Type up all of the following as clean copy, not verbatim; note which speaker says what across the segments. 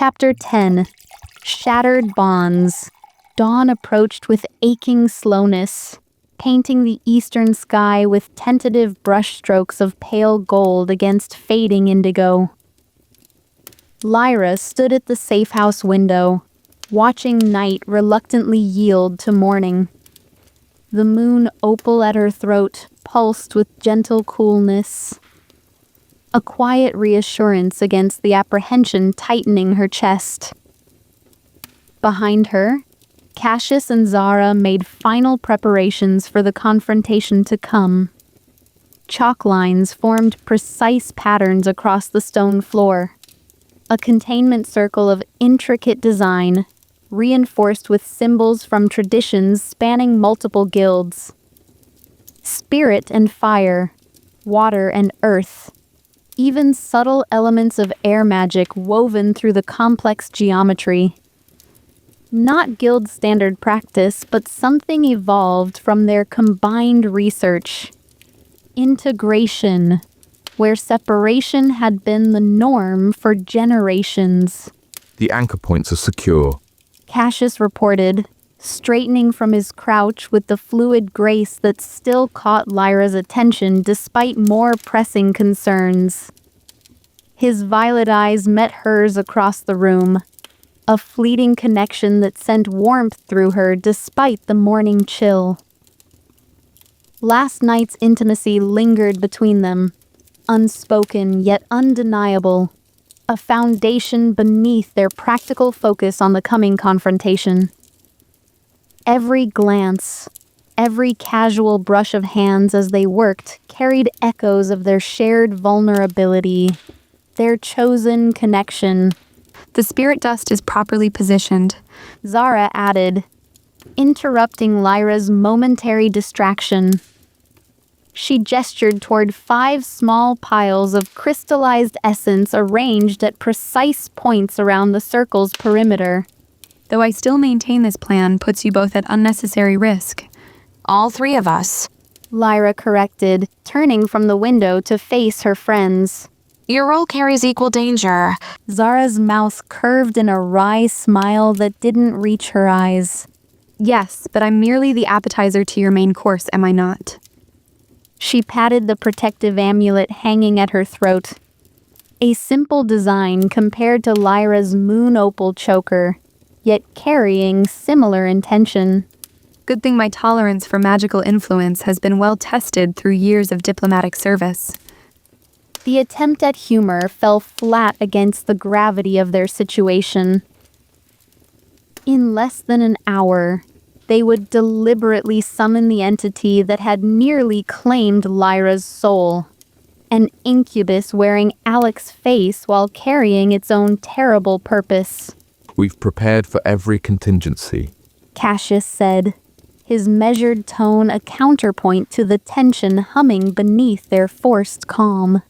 Speaker 1: Chapter 10. Shattered Bonds. Dawn approached with aching slowness, painting the eastern sky with tentative brushstrokes of pale gold against fading indigo. Lyra stood at the safe house window, watching night reluctantly yield to morning. The moon opal at her throat pulsed with gentle coolness, a quiet reassurance against the apprehension tightening her chest. Behind her, Cassius and Zara made final preparations for the confrontation to come. Chalk lines formed precise patterns across the stone floor, a containment circle of intricate design, reinforced with symbols from traditions spanning multiple guilds. Spirit and fire, water and earth, even subtle elements of air magic woven through the complex geometry. Not guild standard practice, but something evolved from their combined research. Integration, where separation had been the norm for generations.
Speaker 2: The anchor points are secure,
Speaker 1: Cassius reported, straightening from his crouch with the fluid grace that still caught Lyra's attention despite more pressing concerns. His violet eyes met hers across the room, a fleeting connection that sent warmth through her despite the morning chill. Last night's intimacy lingered between them, unspoken yet undeniable, a foundation beneath their practical focus on the coming confrontation. Every glance, every casual brush of hands as they worked carried echoes of their shared vulnerability, their chosen connection.
Speaker 3: The spirit dust is properly positioned,
Speaker 1: Zara added, interrupting Lyra's momentary distraction. She gestured toward 5 small piles of crystallized essence arranged at precise points around the circle's perimeter.
Speaker 3: Though I still maintain this plan puts you both at unnecessary risk.
Speaker 4: All 3 of us,
Speaker 1: Lyra corrected, turning from the window to face her friends.
Speaker 4: Your role carries equal danger.
Speaker 1: Zara's mouth curved in a wry smile that didn't reach her eyes.
Speaker 3: Yes, but I'm merely the appetizer to your main course, am I not?
Speaker 1: She patted the protective amulet hanging at her throat. A simple design compared to Lyra's moon opal choker, yet carrying similar intention.
Speaker 3: Good thing my tolerance for magical influence has been well tested through years of diplomatic service.
Speaker 1: The attempt at humor fell flat against the gravity of their situation. In less than an hour, they would deliberately summon the entity that had nearly claimed Lyra's soul. An incubus wearing Alek's face while carrying its own terrible purpose.
Speaker 2: We've prepared for every contingency,
Speaker 1: Cassius said, his measured tone a counterpoint to the tension humming beneath their forced calm.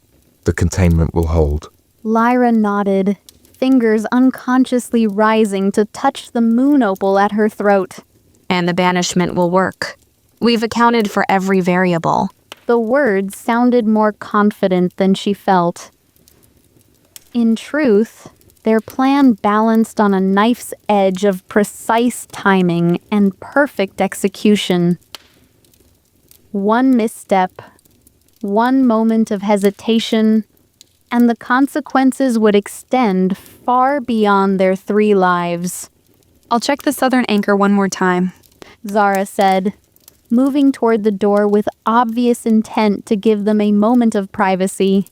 Speaker 2: The containment will hold.
Speaker 1: Lyra nodded, fingers unconsciously rising to touch the moon opal at her throat.
Speaker 4: And the banishment will work. We've accounted for every variable.
Speaker 1: The words sounded more confident than she felt. In truth, their plan balanced on a knife's edge of precise timing and perfect execution. One misstep, one moment of hesitation, and the consequences would extend far beyond their 3 lives.
Speaker 3: I'll check the southern anchor one more time,
Speaker 1: Zara said, moving toward the door with obvious intent to give them a moment of privacy.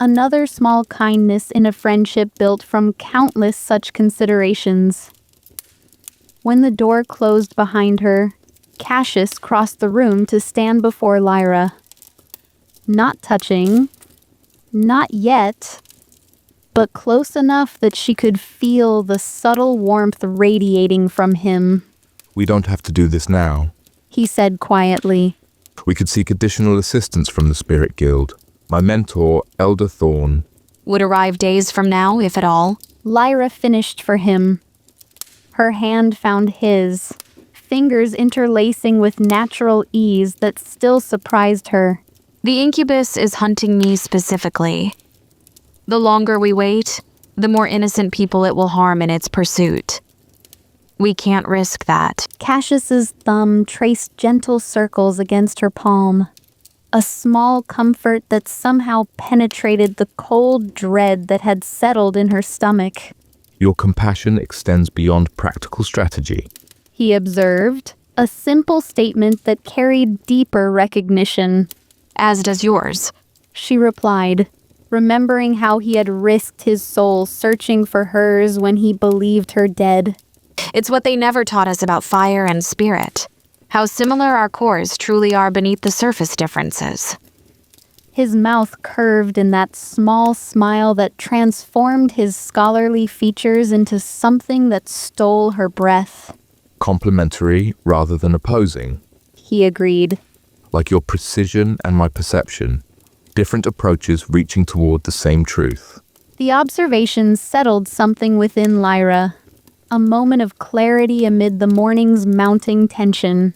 Speaker 1: Another small kindness in a friendship built from countless such considerations. When the door closed behind her, Cassius crossed the room to stand before Lyra. Not touching, not yet, but close enough that she could feel the subtle warmth radiating from him.
Speaker 2: We don't have to do this now,
Speaker 1: He said quietly.
Speaker 2: We could seek additional assistance from the Spirit Guild. My mentor, Elder Thorn,
Speaker 4: Would arrive days from now, if at all.
Speaker 1: Lyra finished for him. Her hand found his, fingers interlacing with natural ease that still surprised her.
Speaker 4: The incubus is hunting me specifically. The longer we wait, the more innocent people it will harm in its pursuit. We can't risk that.
Speaker 1: Cassius's thumb traced gentle circles against her palm, a small comfort that somehow penetrated the cold dread that had settled in her stomach.
Speaker 2: Your compassion extends beyond practical strategy.
Speaker 1: He observed, a simple statement that carried deeper recognition.
Speaker 4: As does yours.
Speaker 1: She replied, remembering how he had risked his soul searching for hers when he believed her dead.
Speaker 4: It's what they never taught us about fire and spirit. How similar our cores truly are beneath the surface differences.
Speaker 1: His mouth curved in that small smile that transformed his scholarly features into something that stole her breath.
Speaker 2: Complementary rather than opposing.
Speaker 1: He agreed.
Speaker 2: Like your precision and my perception. Different approaches reaching toward the same truth.
Speaker 1: The observation settled something within Lyra. A moment of clarity amid the morning's mounting tension.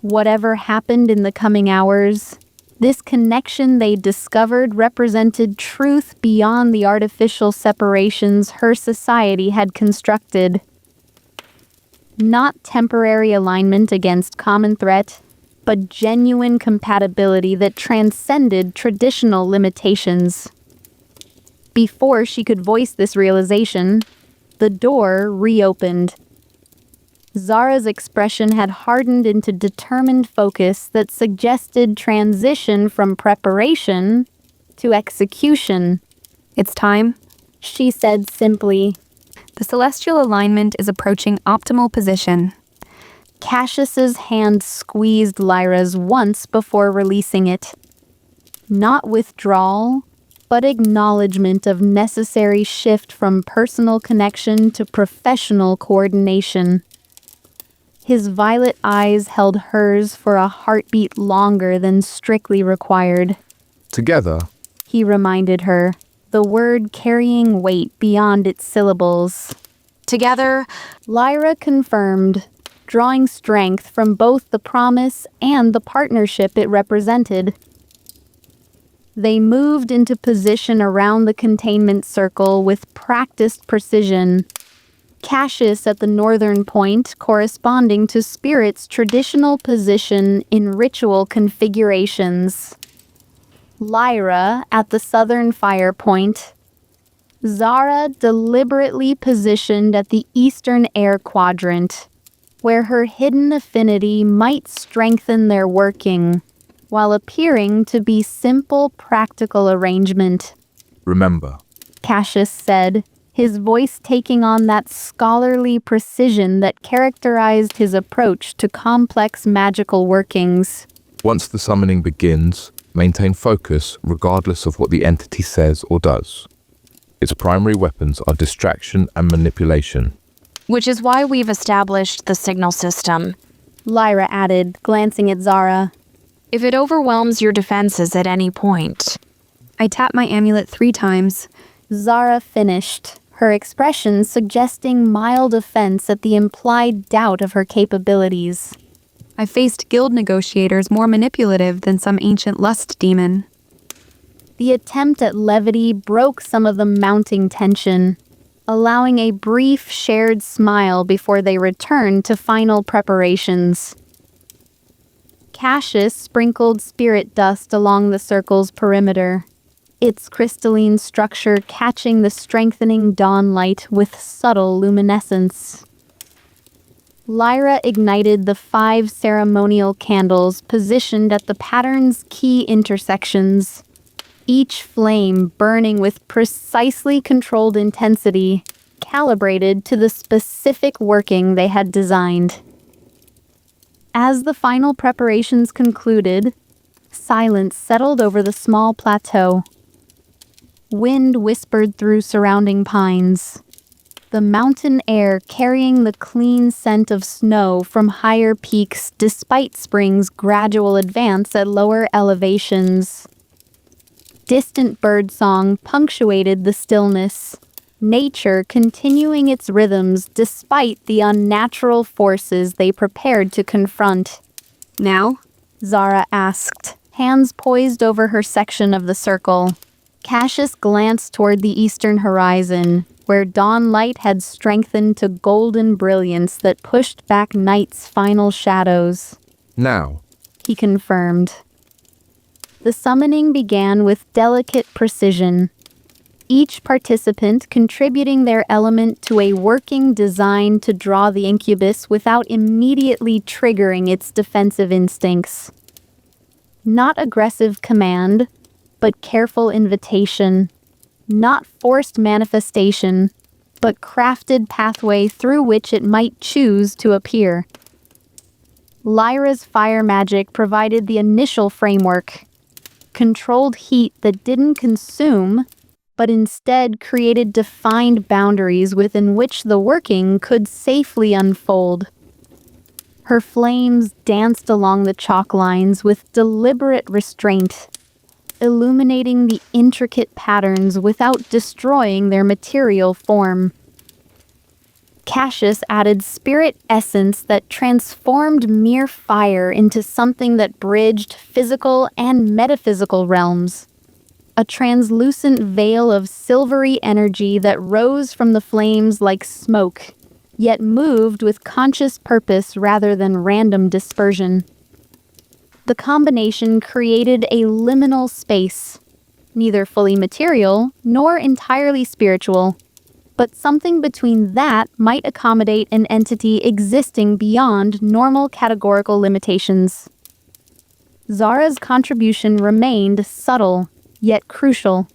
Speaker 1: Whatever happened in the coming hours, this connection they discovered represented truth beyond the artificial separations her society had constructed. Not temporary alignment against common threat, but genuine compatibility that transcended traditional limitations. Before she could voice this realization, the door reopened. Zara's expression had hardened into determined focus that suggested transition from preparation to execution.
Speaker 3: It's time.
Speaker 1: She said simply.
Speaker 3: The celestial alignment is approaching optimal position.
Speaker 1: Cassius's hand squeezed Lyra's once before releasing it. Not withdrawal, but acknowledgement of necessary shift from personal connection to professional coordination. His violet eyes held hers for a heartbeat longer than strictly required.
Speaker 2: Together,
Speaker 1: He reminded her, the word carrying weight beyond its syllables.
Speaker 4: Together,
Speaker 1: Lyra confirmed, drawing strength from both the promise and the partnership it represented. They moved into position around the containment circle with practiced precision. Cassius at the northern point corresponding to Spirit's traditional position in ritual configurations. Lyra at the southern fire point. Zara deliberately positioned at the eastern air quadrant, where her hidden affinity might strengthen their working, while appearing to be simple practical arrangement.
Speaker 2: remember,
Speaker 1: Cassius said, his voice taking on that scholarly precision that characterized his approach to complex magical workings.
Speaker 2: once the summoning begins, maintain focus regardless of what the entity says or does. Its primary weapons are distraction and manipulation.
Speaker 4: which is why we've established the signal system.
Speaker 1: Lyra added, glancing at Zara.
Speaker 4: If it overwhelms your defenses at any point.
Speaker 3: I tapped my amulet 3 times.
Speaker 1: Zara finished, her expression suggesting mild offense at the implied doubt of her capabilities.
Speaker 3: I faced guild negotiators more manipulative than some ancient lust demon.
Speaker 1: The attempt at levity broke some of the mounting tension, allowing a brief shared smile before they returned to final preparations. Cassius sprinkled spirit dust along the circle's perimeter, its crystalline structure catching the strengthening dawn light with subtle luminescence. Lyra ignited the 5 ceremonial candles positioned at the pattern's key intersections, each flame burning with precisely controlled intensity, calibrated to the specific working they had designed. As the final preparations concluded, silence settled over the small plateau. Wind whispered through surrounding pines, the mountain air carrying the clean scent of snow from higher peaks despite spring's gradual advance at lower elevations. Distant birdsong punctuated the stillness, nature continuing its rhythms despite the unnatural forces they prepared to confront.
Speaker 3: Now?
Speaker 1: Zara asked, hands poised over her section of the circle. Cassius glanced toward the eastern horizon, where dawn light had strengthened to golden brilliance that pushed back night's final shadows.
Speaker 2: Now,
Speaker 1: He confirmed. The summoning began with delicate precision, each participant contributing their element to a working design to draw the incubus without immediately triggering its defensive instincts. Not aggressive command, but careful invitation. Not forced manifestation, but crafted pathway through which it might choose to appear. Lyra's fire magic provided the initial framework. Controlled heat that didn't consume, but instead created defined boundaries within which the working could safely unfold. Her flames danced along the chalk lines with deliberate restraint, illuminating the intricate patterns without destroying their material form. Cassius added spirit essence that transformed mere fire into something that bridged physical and metaphysical realms. A translucent veil of silvery energy that rose from the flames like smoke, yet moved with conscious purpose rather than random dispersion. The combination created a liminal space, neither fully material nor entirely spiritual, but something between that might accommodate an entity existing beyond normal categorical limitations. Zara's contribution remained subtle, yet crucial.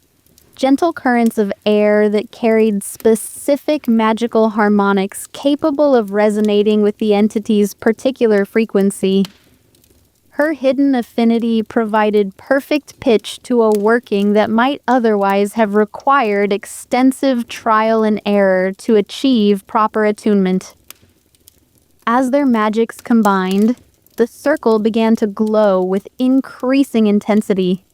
Speaker 1: Gentle currents of air that carried specific magical harmonics capable of resonating with the entity's particular frequency. Her hidden affinity provided perfect pitch to a working that might otherwise have required extensive trial and error to achieve proper attunement. As their magics combined, the circle began to glow with increasing intensity,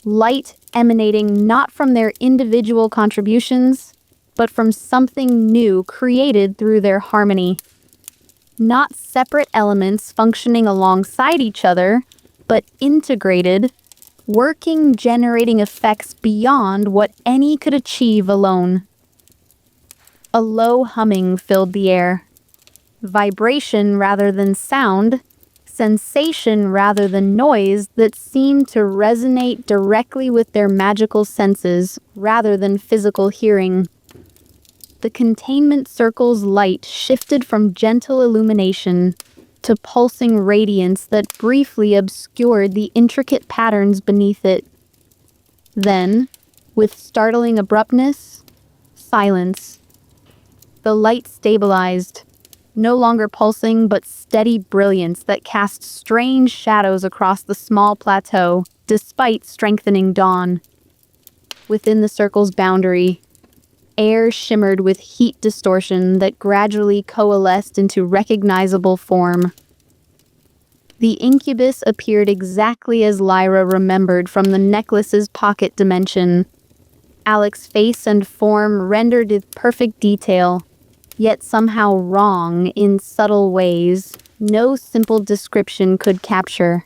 Speaker 1: light emanating not from their individual contributions, but from something new created through their harmony. Not separate elements functioning alongside each other, but integrated, working, generating effects beyond what any could achieve alone. A low humming filled the air. Vibration rather than sound, sensation rather than noise that seemed to resonate directly with their magical senses rather than physical hearing. The containment circle's light shifted from gentle illumination to pulsing radiance that briefly obscured the intricate patterns beneath it. Then, with startling abruptness, silence. The light stabilized, no longer pulsing but steady brilliance that cast strange shadows across the small plateau, despite strengthening dawn. Within the circle's boundary, air shimmered with heat distortion that gradually coalesced into recognizable form. The incubus appeared exactly as Lyra remembered from the necklace's pocket dimension. Alek's face and form rendered with perfect detail, yet somehow wrong in subtle ways no simple description could capture.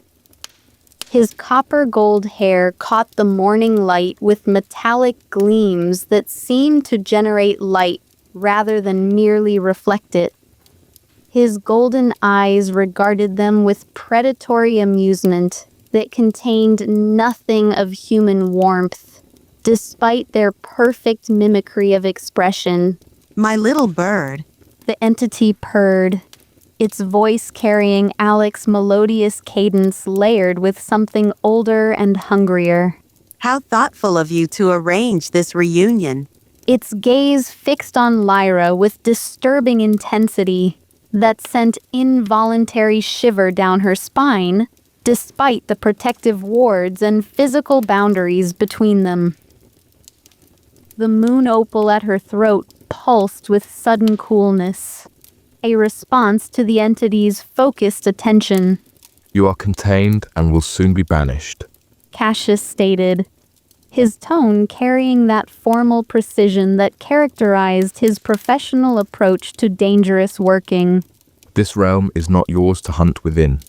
Speaker 1: His copper-gold hair caught the morning light with metallic gleams that seemed to generate light rather than merely reflect it. His golden eyes regarded them with predatory amusement that contained nothing of human warmth, despite their perfect mimicry of expression.
Speaker 5: My little bird,
Speaker 1: The entity purred, its voice carrying Alek's melodious cadence layered with something older and hungrier.
Speaker 5: how thoughtful of you to arrange this reunion.
Speaker 1: Its gaze fixed on Lyra with disturbing intensity that sent involuntary shiver down her spine, despite the protective wards and physical boundaries between them. The moon opal at her throat pulsed with sudden coolness, a response to the entity's focused attention.
Speaker 2: you are contained and will soon be banished.
Speaker 1: Cassius stated, his tone carrying that formal precision that characterized his professional approach to dangerous working.
Speaker 2: This realm is not yours to hunt within.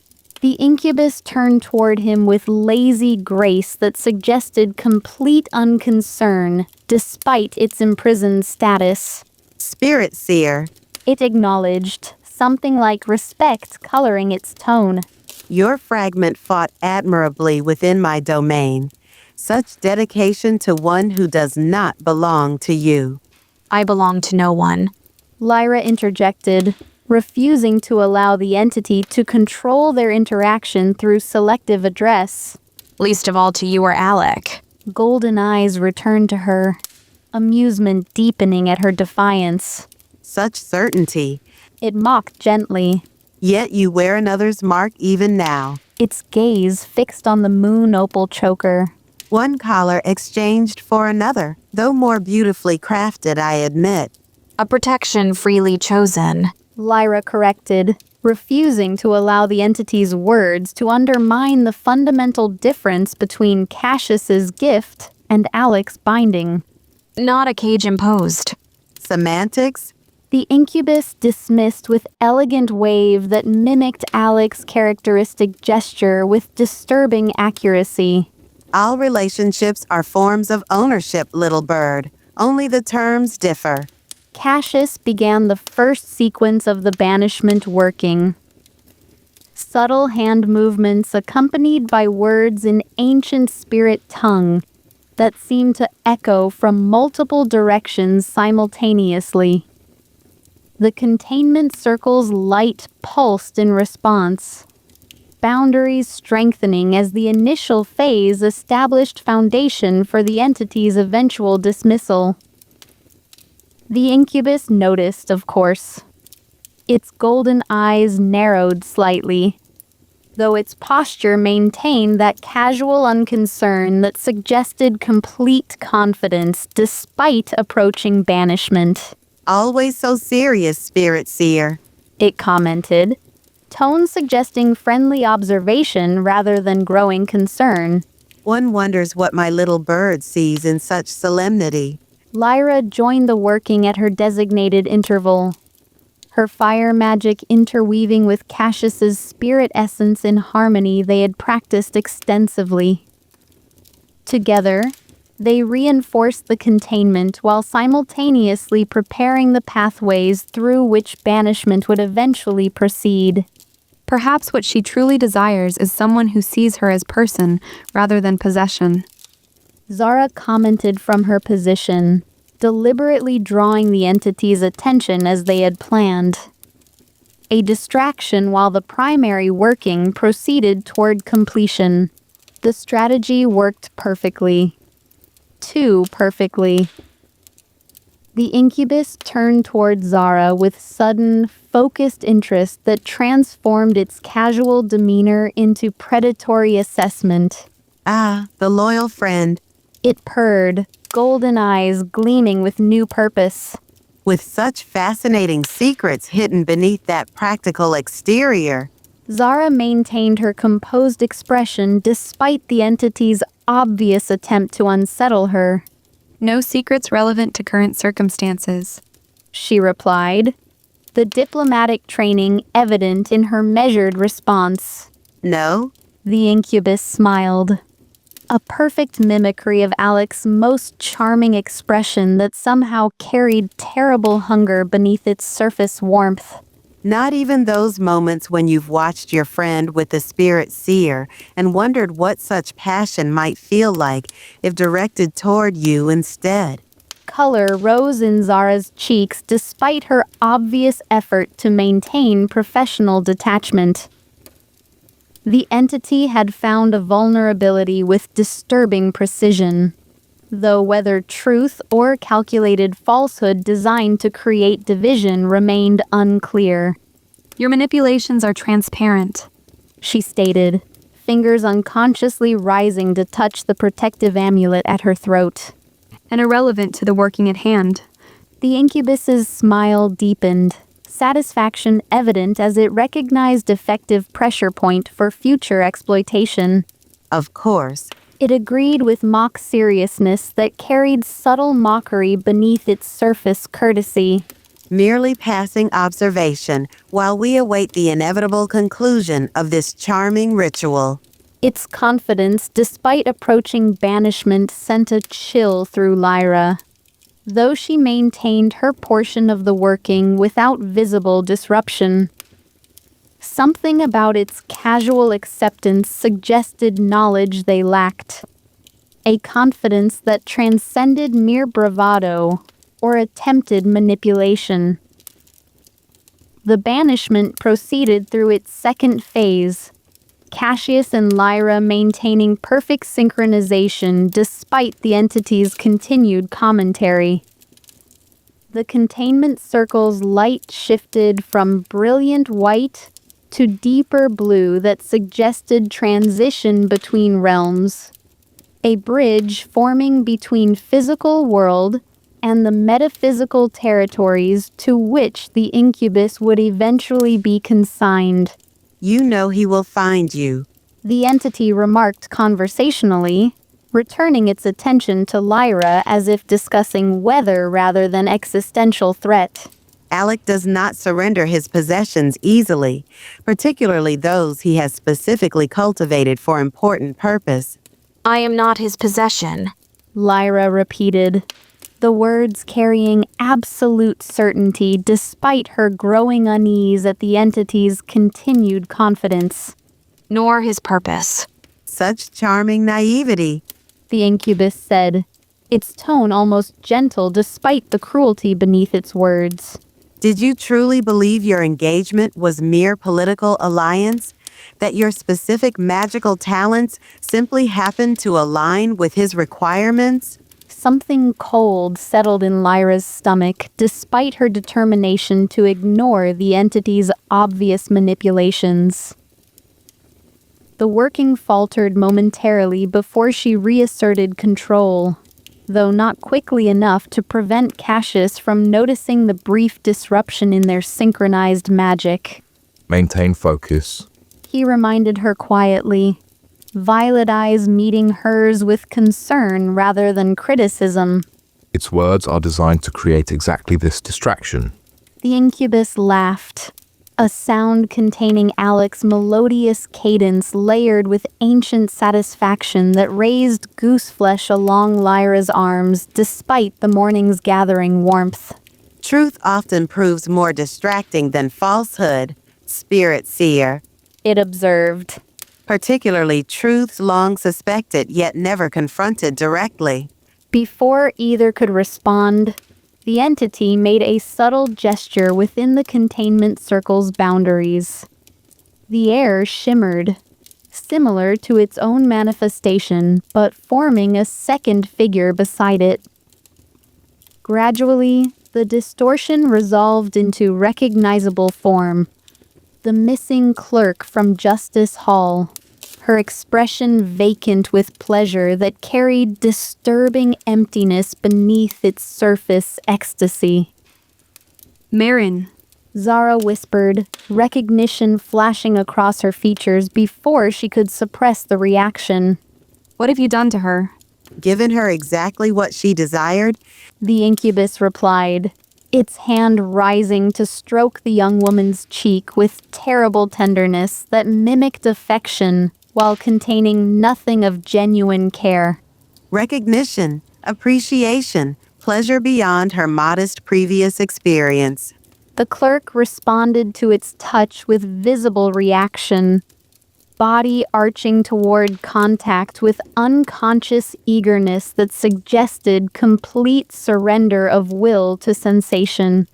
Speaker 1: The incubus turned toward him with lazy grace that suggested complete unconcern, despite its imprisoned status.
Speaker 5: Spirit seer,
Speaker 1: It acknowledged, something like respect coloring its tone.
Speaker 5: your fragment fought admirably within my domain. Such dedication to one who does not belong to you.
Speaker 4: I belong to no one.
Speaker 1: Lyra interjected, refusing to allow the entity to control their interaction through selective address.
Speaker 4: Least of all to you or Alek.
Speaker 1: Golden eyes returned to her, amusement deepening at her defiance.
Speaker 5: Such certainty.
Speaker 1: It mocked gently,
Speaker 5: Yet you wear another's mark even now.
Speaker 1: its gaze fixed on the moon opal choker.
Speaker 5: One collar exchanged for another, though more beautifully crafted, I admit.
Speaker 4: A protection freely chosen.
Speaker 1: Lyra corrected, refusing to allow the entity's words to undermine the fundamental difference between Cassius's gift and Alek's binding.
Speaker 4: Not a cage imposed.
Speaker 5: Semantics?
Speaker 1: The incubus dismissed with elegant wave that mimicked Alek's characteristic gesture with disturbing accuracy.
Speaker 5: All relationships are forms of ownership, little bird. Only the terms differ.
Speaker 1: Cassius began the first sequence of the banishment working. Subtle hand movements accompanied by words in ancient spirit tongue that seemed to echo from multiple directions simultaneously. The containment circle's light pulsed in response, boundaries strengthening as the initial phase established foundation for the entity's eventual dismissal. The incubus noticed, of course. Its golden eyes narrowed slightly, though its posture maintained that casual unconcern that suggested complete confidence despite approaching banishment.
Speaker 5: Always so serious, spirit seer.
Speaker 1: It commented, tone suggesting friendly observation rather than growing concern.
Speaker 5: One wonders what my little bird sees in such solemnity.
Speaker 1: Lyra joined the working at her designated interval, her fire magic interweaving with Cassius's spirit essence in harmony they had practiced extensively. Together, they reinforced the containment while simultaneously preparing the pathways through which banishment would eventually proceed.
Speaker 3: Perhaps what she truly desires is someone who sees her as person rather than possession.
Speaker 1: Zara commented from her position, deliberately drawing the entity's attention as they had planned. A distraction while the primary working proceeded toward completion. The strategy worked perfectly. Too perfectly. The incubus turned toward Zara with sudden, focused interest that transformed its casual demeanor into predatory assessment.
Speaker 5: Ah, the loyal friend.
Speaker 1: It purred, golden eyes gleaming with new purpose.
Speaker 5: With such fascinating secrets hidden beneath that practical exterior.
Speaker 1: Zara maintained her composed expression despite the entity's obvious attempt to unsettle her.
Speaker 3: No secrets relevant to current circumstances.
Speaker 1: She replied, the diplomatic training evident in her measured response.
Speaker 5: No?
Speaker 1: The incubus smiled. A perfect mimicry of Alek's most charming expression that somehow carried terrible hunger beneath its surface warmth.
Speaker 5: Not even those moments when you've watched your friend with the spirit seer and wondered what such passion might feel like if directed toward you instead.
Speaker 1: Color rose in Zara's cheeks despite her obvious effort to maintain professional detachment. The entity had found a vulnerability with disturbing precision, though whether truth or calculated falsehood designed to create division remained unclear.
Speaker 3: Your manipulations are transparent,
Speaker 1: She stated, fingers unconsciously rising to touch the protective amulet at her throat.
Speaker 3: and irrelevant to the working at hand.
Speaker 1: The incubus's smile deepened, satisfaction evident as it recognized effective pressure point for future exploitation.
Speaker 5: Of course.
Speaker 1: It agreed with mock seriousness that carried subtle mockery beneath its surface courtesy.
Speaker 5: merely passing observation while we await the inevitable conclusion of this charming ritual.
Speaker 1: Its confidence, despite approaching banishment, sent a chill through Lyra. Though she maintained her portion of the working without visible disruption. Something about its casual acceptance suggested knowledge they lacked. A confidence that transcended mere bravado or attempted manipulation. The banishment proceeded through its second phase, Cassius and Lyra maintaining perfect synchronization despite the entity's continued commentary. The containment circle's light shifted from brilliant white to deeper blue that suggested transition between realms, a bridge forming between physical world and the metaphysical territories to which the incubus would eventually be consigned.
Speaker 5: You know he will find you,
Speaker 1: The entity remarked conversationally, returning its attention to Lyra as if discussing weather rather than existential threat.
Speaker 5: Alek does not surrender his possessions easily, particularly those he has specifically cultivated for important purpose.
Speaker 4: I am not his possession.
Speaker 1: Lyra repeated, the words carrying absolute certainty despite her growing unease at the entity's continued confidence.
Speaker 4: Nor his purpose.
Speaker 5: Such charming naivety,
Speaker 1: The incubus said, its tone almost gentle despite the cruelty beneath its words.
Speaker 5: Did you truly believe your engagement was mere political alliance? That your specific magical talents simply happened to align with his requirements?
Speaker 1: Something cold settled in Lyra's stomach despite her determination to ignore the entity's obvious manipulations. The working faltered momentarily before she reasserted control, though not quickly enough to prevent Cassius from noticing the brief disruption in their synchronized magic.
Speaker 2: Maintain focus.
Speaker 1: He reminded her quietly, violet eyes meeting hers with concern rather than criticism.
Speaker 2: Its words are designed to create exactly this distraction.
Speaker 1: The incubus laughed, a sound containing Alek's melodious cadence layered with ancient satisfaction that raised gooseflesh along Lyra's arms despite the morning's gathering warmth.
Speaker 5: Truth often proves more distracting than falsehood, spirit seer.
Speaker 1: It observed.
Speaker 5: Particularly truths long suspected yet never confronted directly.
Speaker 1: Before either could respond, the entity made a subtle gesture within the containment circle's boundaries. The air shimmered, similar to its own manifestation, but forming a second figure beside it. Gradually, the distortion resolved into recognizable form. The missing clerk from Justice Hall, her expression vacant with pleasure that carried disturbing emptiness beneath its surface ecstasy.
Speaker 3: Marin,
Speaker 1: Zara whispered, recognition flashing across her features before she could suppress the reaction.
Speaker 3: what have you done to her?
Speaker 5: Given her exactly what she desired,
Speaker 1: The incubus replied, its hand rising to stroke the young woman's cheek with terrible tenderness that mimicked affection while containing nothing of genuine care.
Speaker 5: recognition, appreciation, pleasure beyond her modest previous experience.
Speaker 1: The clerk responded to its touch with visible reaction, body arching toward contact with unconscious eagerness that suggested complete surrender of will to sensation.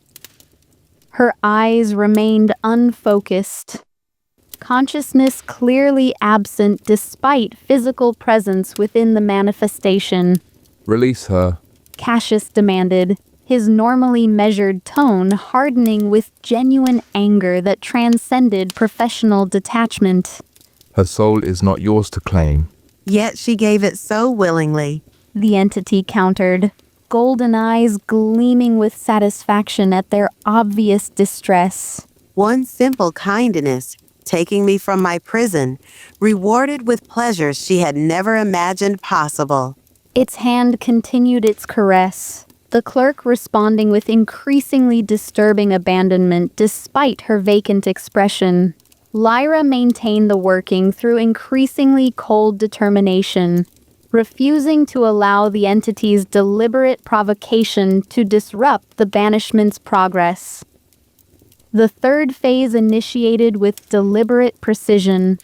Speaker 1: Her eyes remained unfocused, consciousness clearly absent despite physical presence within the manifestation.
Speaker 2: Release her.
Speaker 1: Cassius demanded, his normally measured tone hardening with genuine anger that transcended professional detachment.
Speaker 2: Her soul is not yours to claim.
Speaker 5: Yet she gave it so willingly.
Speaker 1: The entity countered, golden eyes gleaming with satisfaction at their obvious distress.
Speaker 5: One simple kindness, taking me from my prison, rewarded with pleasures she had never imagined possible.
Speaker 1: Its hand continued its caress, the clerk responding with increasingly disturbing abandonment despite her vacant expression. Lyra maintained the working through increasingly cold determination, refusing to allow the entity's deliberate provocation to disrupt the banishment's progress. The third phase initiated with deliberate precision,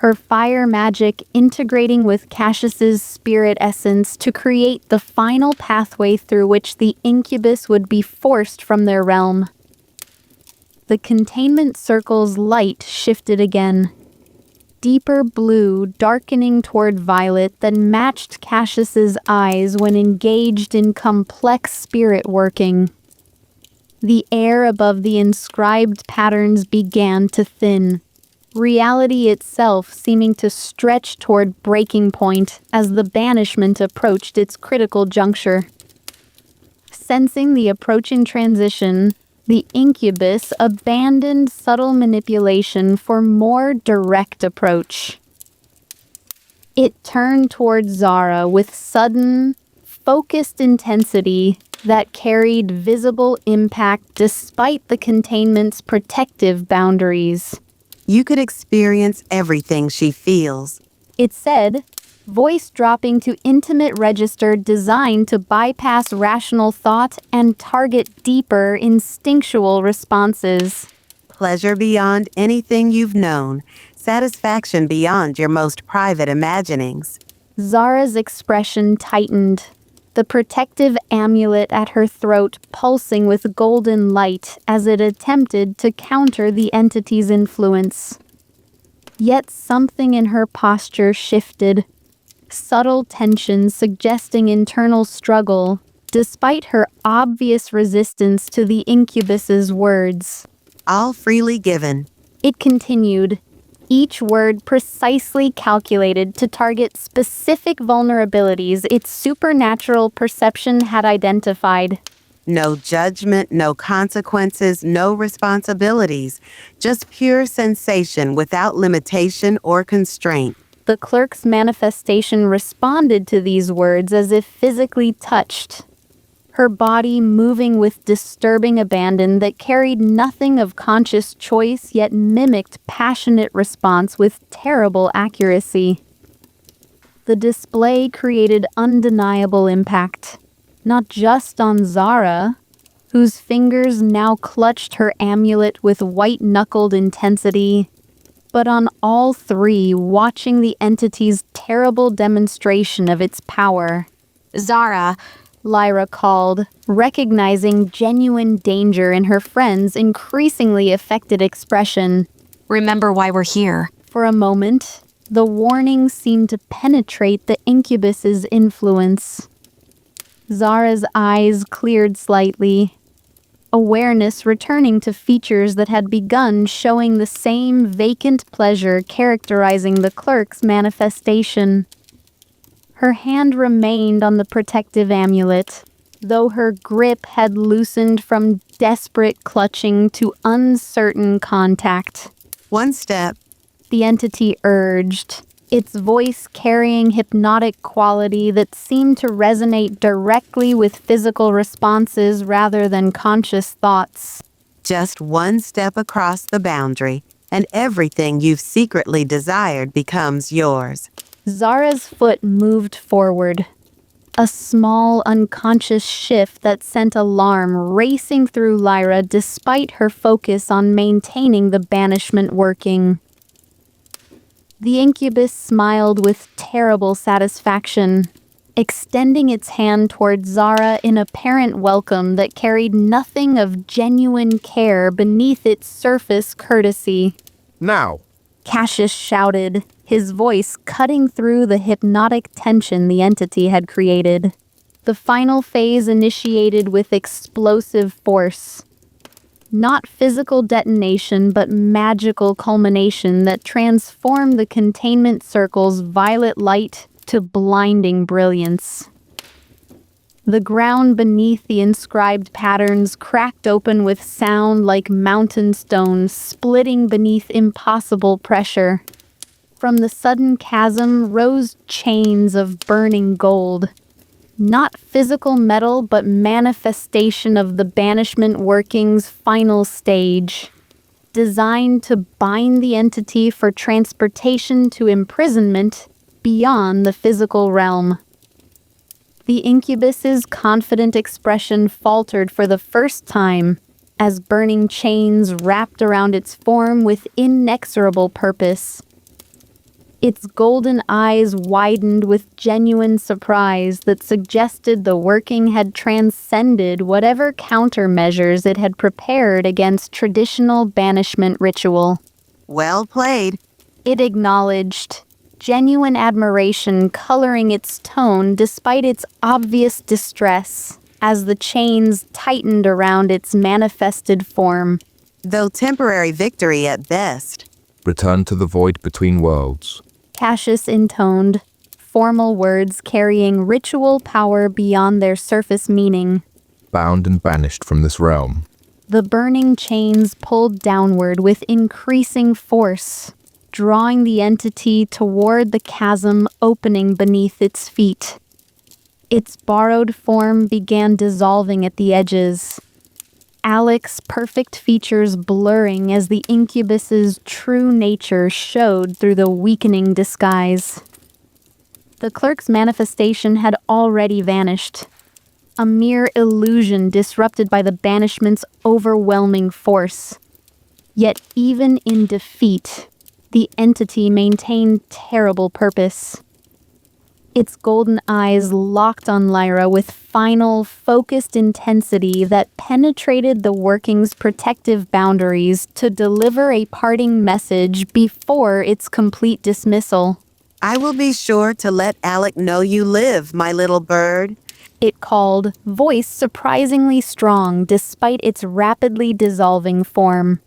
Speaker 1: her fire magic integrating with Cassius's spirit essence to create the final pathway through which the incubus would be forced from their realm. The containment circle's light shifted again. Deeper blue darkening toward violet that matched Cassius's eyes when engaged in complex spirit working. The air above the inscribed patterns began to thin, reality itself seeming to stretch toward breaking point as the banishment approached its critical juncture. Sensing the approaching transition, the incubus abandoned subtle manipulation for more direct approach. It turned toward Zara with sudden, focused intensity that carried visible impact despite the containment's protective boundaries.
Speaker 5: You could experience everything she feels.
Speaker 1: It said, voice dropping to intimate register designed to bypass rational thought and target deeper instinctual responses.
Speaker 5: Pleasure beyond anything you've known. Satisfaction beyond your most private imaginings.
Speaker 1: Zara's expression tightened, the protective amulet at her throat pulsing with golden light as it attempted to counter the entity's influence. Yet something in her posture shifted, subtle tension suggesting internal struggle, despite her obvious resistance to the incubus's words.
Speaker 5: All freely given.
Speaker 1: It continued, each word precisely calculated to target specific vulnerabilities its supernatural perception had identified.
Speaker 5: No judgment, no consequences, no responsibilities. Just pure sensation without limitation or constraint.
Speaker 1: The clerk's manifestation responded to these words as if physically touched, her body moving with disturbing abandon that carried nothing of conscious choice yet mimicked passionate response with terrible accuracy. The display created undeniable impact, not just on Zara, whose fingers now clutched her amulet with white-knuckled intensity, but on all three watching the entity's terrible demonstration of its power.
Speaker 4: Zara,
Speaker 1: Lyra called, recognizing genuine danger in her friend's increasingly affected expression.
Speaker 4: remember why we're here.
Speaker 1: For a moment, the warning seemed to penetrate the incubus's influence. Zara's eyes cleared slightly, awareness returning to features that had begun showing the same vacant pleasure characterizing the clerk's manifestation. Her hand remained on the protective amulet, though her grip had loosened from desperate clutching to uncertain contact.
Speaker 5: One step.
Speaker 1: The entity urged, its voice carrying hypnotic quality that seemed to resonate directly with physical responses rather than conscious thoughts.
Speaker 5: Just one step across the boundary, and everything you've secretly desired becomes yours.
Speaker 1: Zara's foot moved forward, a small, unconscious shift that sent alarm racing through Lyra despite her focus on maintaining the banishment working. The incubus smiled with terrible satisfaction, extending its hand toward Zara in apparent welcome that carried nothing of genuine care beneath its surface courtesy.
Speaker 2: Now,
Speaker 1: Cassius shouted, his voice cutting through the hypnotic tension the entity had created. The final phase initiated with explosive force. Not physical detonation, but magical culmination that transformed the containment circle's violet light to blinding brilliance. The ground beneath the inscribed patterns cracked open with sound like mountain stones splitting beneath impossible pressure. From the sudden chasm rose chains of burning gold, Not physical metal, but manifestation of the banishment working's final stage, designed to bind the entity for transportation to imprisonment beyond the physical realm. The incubus's confident expression faltered for the first time as burning chains wrapped around its form with inexorable purpose. Its golden eyes widened with genuine surprise that suggested the working had transcended whatever countermeasures it had prepared against traditional banishment ritual.
Speaker 5: Well played.
Speaker 1: It acknowledged, genuine admiration coloring its tone despite its obvious distress as the chains tightened around its manifested form.
Speaker 5: Though temporary victory at best.
Speaker 2: Return to the void between worlds.
Speaker 1: Cassius intoned, formal words carrying ritual power beyond their surface meaning.
Speaker 2: Bound and banished from this realm.
Speaker 1: The burning chains pulled downward with increasing force, drawing the entity toward the chasm opening beneath its feet. Its borrowed form began dissolving at the edges, Alek's perfect features blurring as the incubus's true nature showed through the weakening disguise. The clerk's manifestation had already vanished, a mere illusion disrupted by the banishment's overwhelming force. Yet even in defeat, the entity maintained terrible purpose. Its golden eyes locked on Lyra with final, focused intensity that penetrated the working's protective boundaries to deliver a parting message before its complete dismissal.
Speaker 5: I will be sure to let Alek know you live, my little bird.
Speaker 1: It called, voice surprisingly strong despite its rapidly dissolving form.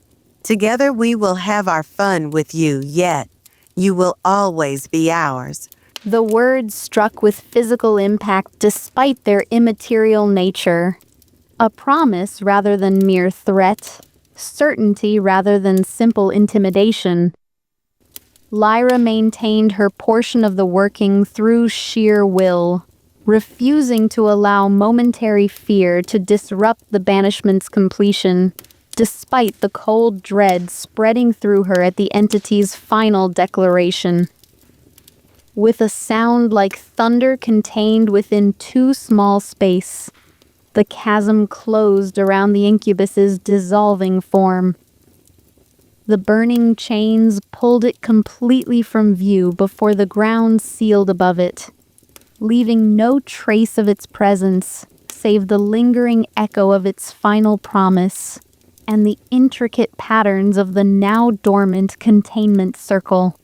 Speaker 5: Together we will have our fun with you yet. You will always be ours.
Speaker 1: The words struck with physical impact despite their immaterial nature. A promise rather than mere threat, certainty rather than simple intimidation. Lyra maintained her portion of the working through sheer will, refusing to allow momentary fear to disrupt the banishment's completion, despite the cold dread spreading through her at the entity's final declaration. With a sound like thunder contained within too small space, the chasm closed around the incubus's dissolving form. The burning chains pulled it completely from view before the ground sealed above it, leaving no trace of its presence save the lingering echo of its final promise and the intricate patterns of the now dormant containment circle.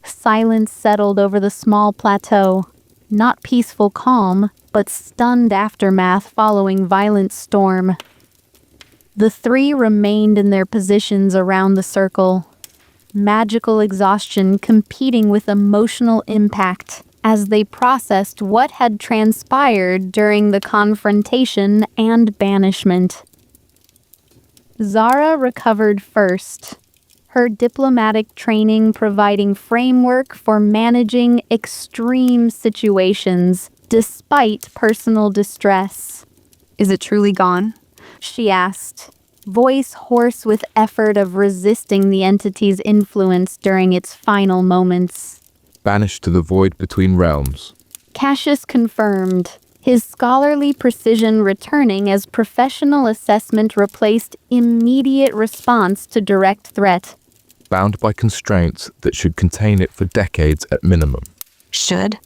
Speaker 1: Silence settled over the small plateau, not peaceful calm, but stunned aftermath following violent storm. The three remained in their positions around the circle, magical exhaustion competing with emotional impact as they processed what had transpired during the confrontation and banishment. Zara recovered first, her diplomatic training providing framework for managing extreme situations despite personal distress.
Speaker 3: Is it truly gone?
Speaker 1: She asked, voice hoarse with effort of resisting the entity's influence during its final moments.
Speaker 2: Banished to the void between realms.
Speaker 1: Cassius confirmed, his scholarly precision returning as professional assessment replaced immediate response to direct threat.
Speaker 2: Bound by constraints that should contain it for decades at minimum.
Speaker 4: Should?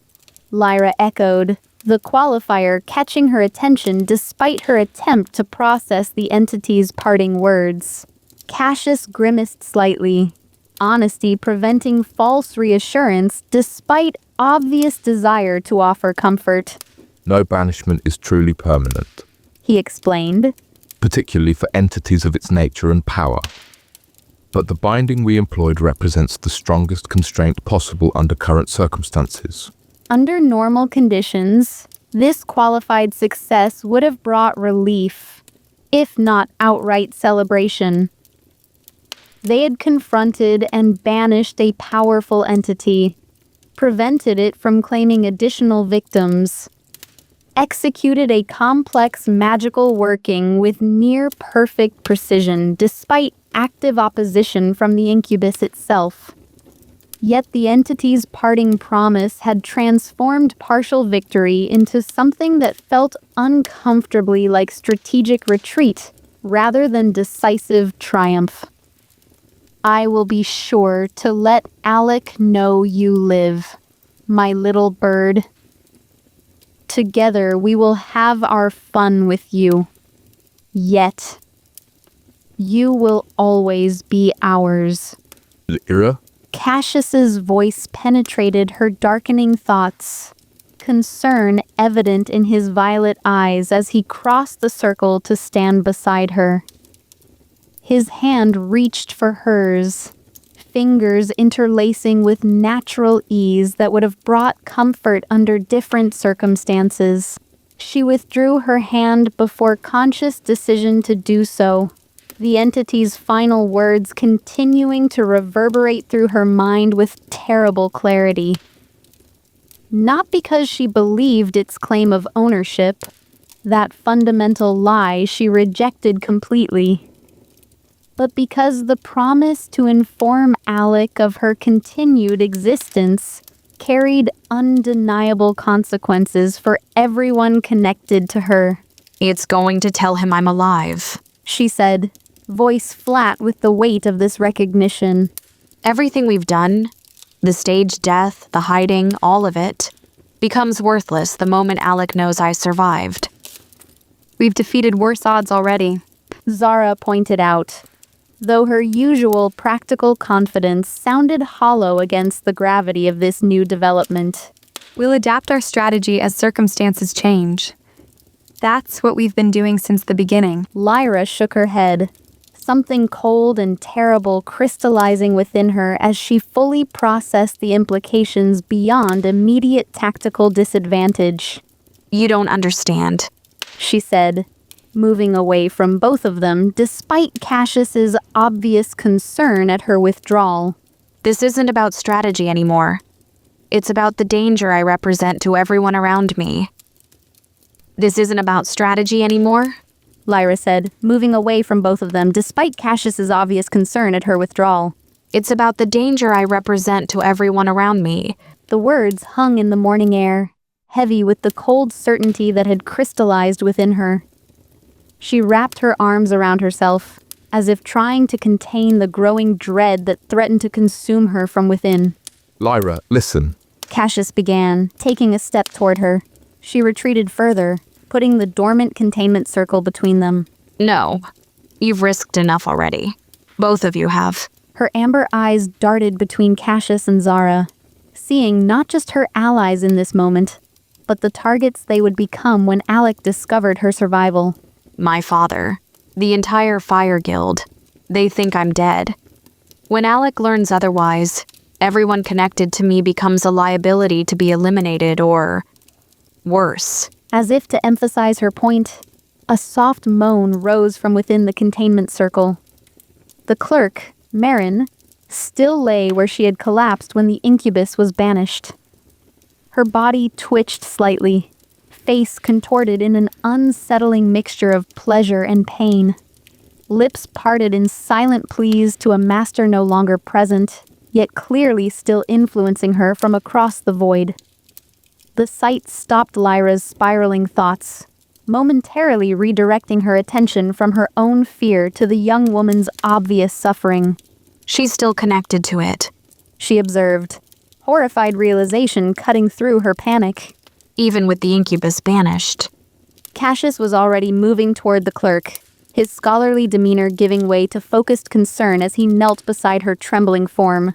Speaker 1: Lyra echoed, the qualifier catching her attention despite her attempt to process the entity's parting words. Cassius grimaced slightly, honesty preventing false reassurance despite obvious desire to offer comfort.
Speaker 2: No banishment is truly permanent,
Speaker 1: he explained,
Speaker 2: particularly for entities of its nature and power. But the binding we employed represents the strongest constraint possible under current circumstances.
Speaker 1: Under normal conditions, this qualified success would have brought relief, if not outright celebration. They had confronted and banished a powerful entity, prevented it from claiming additional victims, executed a complex magical working with near-perfect precision despite active opposition from the incubus itself. Yet the entity's parting promise had transformed partial victory into something that felt uncomfortably like strategic retreat rather than decisive triumph. I will be sure to let Alek know you live, my little bird. Together we will have our fun with you. Yet, you will always be ours.
Speaker 2: Lyra?
Speaker 1: Cassius's voice penetrated her darkening thoughts, concern evident in his violet eyes as he crossed the circle to stand beside her. His hand reached for hers, fingers interlacing with natural ease that would have brought comfort under different circumstances. She withdrew her hand before conscious decision to do so, the entity's final words continuing to reverberate through her mind with terrible clarity. Not because she believed its claim of ownership, that fundamental lie she rejected completely, but because the promise to inform Alek of her continued existence carried undeniable consequences for everyone connected to her.
Speaker 4: It's going to tell him I'm alive,
Speaker 1: She said, voice flat with the weight of this recognition.
Speaker 4: Everything we've done, the staged death, the hiding, all of it, becomes worthless the moment Alek knows I survived.
Speaker 3: We've defeated worse odds already.
Speaker 1: Zara pointed out, though her usual practical confidence sounded hollow against the gravity of this new development.
Speaker 3: We'll adapt our strategy as circumstances change. That's what we've been doing since the beginning.
Speaker 1: Lyra shook her head, something cold and terrible crystallizing within her as she fully processed the implications beyond immediate tactical disadvantage.
Speaker 4: You don't understand,
Speaker 1: She said, moving away from both of them despite Cassius's obvious concern at her withdrawal.
Speaker 4: This isn't about strategy anymore. It's about the danger I represent to everyone around me. This isn't about strategy anymore?
Speaker 1: Lyra said, moving away from both of them despite Cassius's obvious concern at her withdrawal.
Speaker 4: It's about the danger I represent to everyone around me.
Speaker 1: The words hung in the morning air, heavy with the cold certainty that had crystallized within her. She wrapped her arms around herself, as if trying to contain the growing dread that threatened to consume her from within.
Speaker 2: Lyra, listen.
Speaker 1: Cassius began, taking a step toward her. She retreated further, putting the dormant containment circle between them.
Speaker 4: No, you've risked enough already. Both of you have.
Speaker 1: Her amber eyes darted between Cassius and Zara, seeing not just her allies in this moment, but the targets they would become when Alek discovered her survival.
Speaker 4: My father, the entire Fire Guild, they think I'm dead. When Alek learns otherwise, everyone connected to me becomes a liability to be eliminated or worse.
Speaker 1: As if to emphasize her point, a soft moan rose from within the containment circle. The clerk, Marin, still lay where she had collapsed when the incubus was banished. Her body twitched slightly, face contorted in an unsettling mixture of pleasure and pain. Lips parted in silent pleas to a master no longer present, yet clearly still influencing her from across the void. The sight stopped Lyra's spiraling thoughts, momentarily redirecting her attention from her own fear to the young woman's obvious suffering.
Speaker 4: She's still connected to it,
Speaker 1: She observed, horrified realization cutting through her panic.
Speaker 4: even with the incubus banished.
Speaker 1: Cassius was already moving toward the clerk, his scholarly demeanor giving way to focused concern as he knelt beside her trembling form.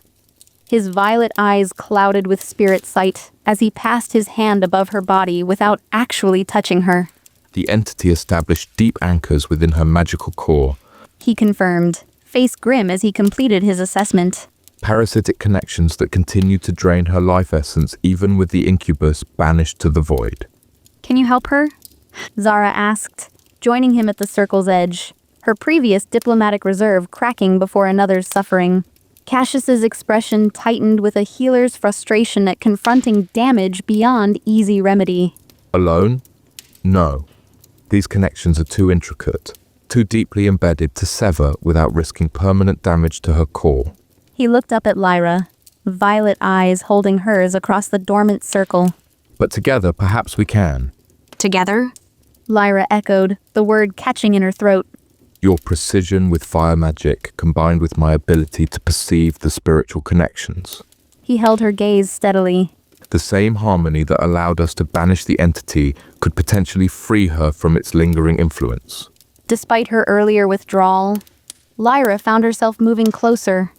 Speaker 1: His violet eyes clouded with spirit sight as he passed his hand above her body without actually touching her.
Speaker 2: The entity established deep anchors within her magical core,
Speaker 1: He confirmed, face grim as he completed his assessment.
Speaker 2: parasitic connections that continue to drain her life essence even with the incubus banished to the void.
Speaker 3: Can you help her?
Speaker 1: Zara asked, joining him at the circle's edge, her previous diplomatic reserve cracking before another's suffering. Cassius's expression tightened with a healer's frustration at confronting damage beyond easy remedy.
Speaker 2: Alone? No. These connections are too intricate, too deeply embedded to sever without risking permanent damage to her core.
Speaker 1: He looked up at Lyra, violet eyes holding hers across the dormant circle.
Speaker 2: But together, perhaps we can.
Speaker 4: Together?
Speaker 1: Lyra echoed, the word catching in her throat.
Speaker 2: Your precision with fire magic combined with my ability to perceive the spiritual connections.
Speaker 1: He held her gaze steadily.
Speaker 2: The same harmony that allowed us to banish the entity could potentially free her from its lingering influence.
Speaker 1: Despite her earlier withdrawal, Lyra found herself moving closer,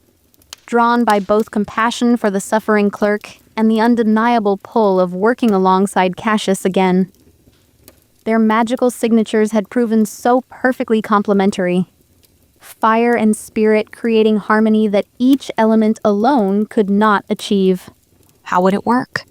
Speaker 1: drawn by both compassion for the suffering clerk and the undeniable pull of working alongside Cassius again. Their magical signatures had proven so perfectly complementary. Fire and spirit creating harmony that each element alone could not achieve.
Speaker 4: How would it work?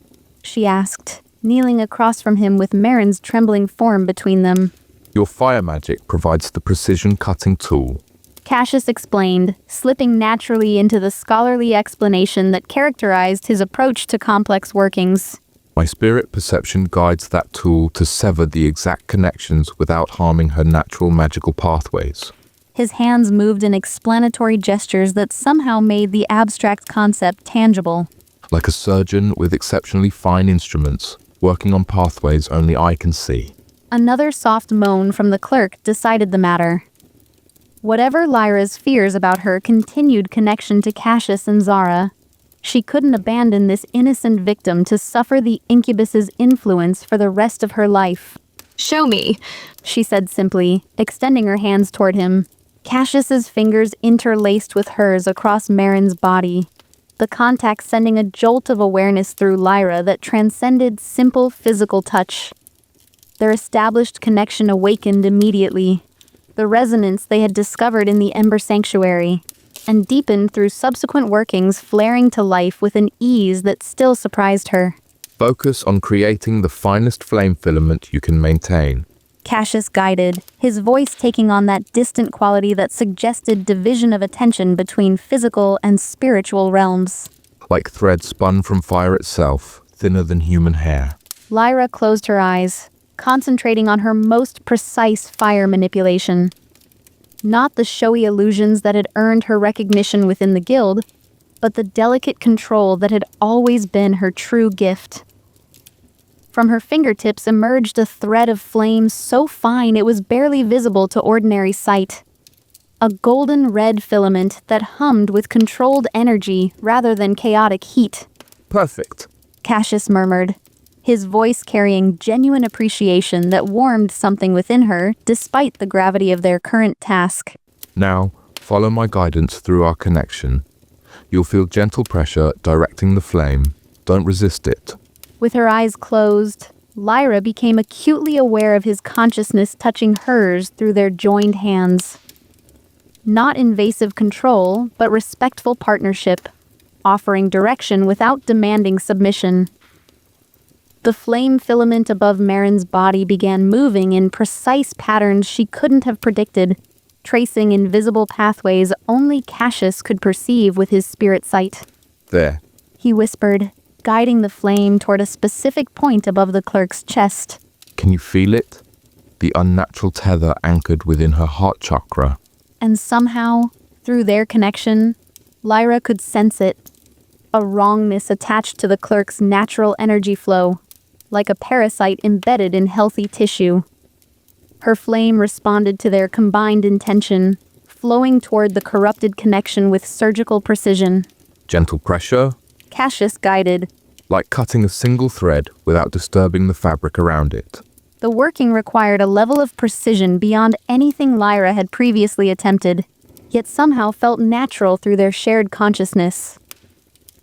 Speaker 1: She asked, kneeling across from him with Marin's trembling form between them.
Speaker 2: Your fire magic provides the precision cutting tool.
Speaker 1: Cassius explained, slipping naturally into the scholarly explanation that characterized his approach to complex workings.
Speaker 2: My spirit perception guides that tool to sever the exact connections without harming her natural magical pathways.
Speaker 1: His hands moved in explanatory gestures that somehow made the abstract concept tangible.
Speaker 2: Like a surgeon with exceptionally fine instruments, working on pathways only I can see.
Speaker 1: Another soft moan from the clerk decided the matter. Whatever Lyra's fears about her continued connection to Cassius and Zara, she couldn't abandon this innocent victim to suffer the incubus's influence for the rest of her life.
Speaker 4: Show me,
Speaker 1: she said simply, extending her hands toward him. Cassius's fingers interlaced with hers across Marin's body, the contact sending a jolt of awareness through Lyra that transcended simple physical touch. Their established connection awakened immediately, the resonance they had discovered in the Ember Sanctuary, and deepened through subsequent workings, flaring to life with an ease that still surprised her.
Speaker 2: Focus on creating the finest flame filament you can maintain.
Speaker 1: Cassius guided, his voice taking on that distant quality that suggested division of attention between physical and spiritual realms.
Speaker 2: Like thread spun from fire itself, thinner than human hair.
Speaker 1: Lyra closed her eyes, concentrating on her most precise fire manipulation. Not the showy illusions that had earned her recognition within the guild, but the delicate control that had always been her true gift. From her fingertips emerged a thread of flame so fine it was barely visible to ordinary sight. A golden red filament that hummed with controlled energy rather than chaotic heat.
Speaker 2: Perfect,
Speaker 1: Cassius murmured, his voice carrying genuine appreciation that warmed something within her despite the gravity of their current task.
Speaker 2: Now, follow my guidance through our connection. You'll feel gentle pressure directing the flame. Don't resist it.
Speaker 1: With her eyes closed, Lyra became acutely aware of his consciousness touching hers through their joined hands. Not invasive control, but respectful partnership, offering direction without demanding submission. The flame filament above Marin's body began moving in precise patterns she couldn't have predicted, tracing invisible pathways only Cassius could perceive with his spirit sight.
Speaker 2: There.
Speaker 1: He whispered, guiding the flame toward a specific point above the clerk's chest.
Speaker 2: Can you feel it? The unnatural tether anchored within her heart chakra.
Speaker 1: And somehow, through their connection, Lyra could sense it. A wrongness attached to the clerk's natural energy flow, like a parasite embedded in healthy tissue. Her flame responded to their combined intention, flowing toward the corrupted connection with surgical precision.
Speaker 2: Gentle pressure?
Speaker 1: Cassius guided.
Speaker 2: Like cutting a single thread without disturbing the fabric around it.
Speaker 1: The working required a level of precision beyond anything Lyra had previously attempted, yet somehow felt natural through their shared consciousness.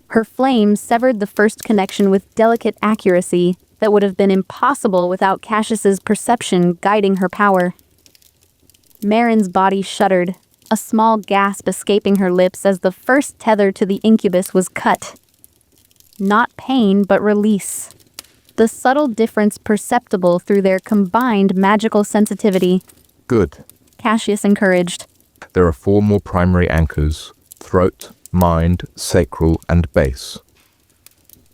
Speaker 1: Her flame severed the first connection with delicate accuracy that would have been impossible without Cassius's perception guiding her power. Marin's body shuddered, a small gasp escaping her lips as the first tether to the incubus was cut. Not pain, but release. The subtle difference perceptible through their combined magical sensitivity.
Speaker 2: Good.
Speaker 1: Cassius encouraged.
Speaker 2: There are 4 more primary anchors: throat, mind, sacral, and base.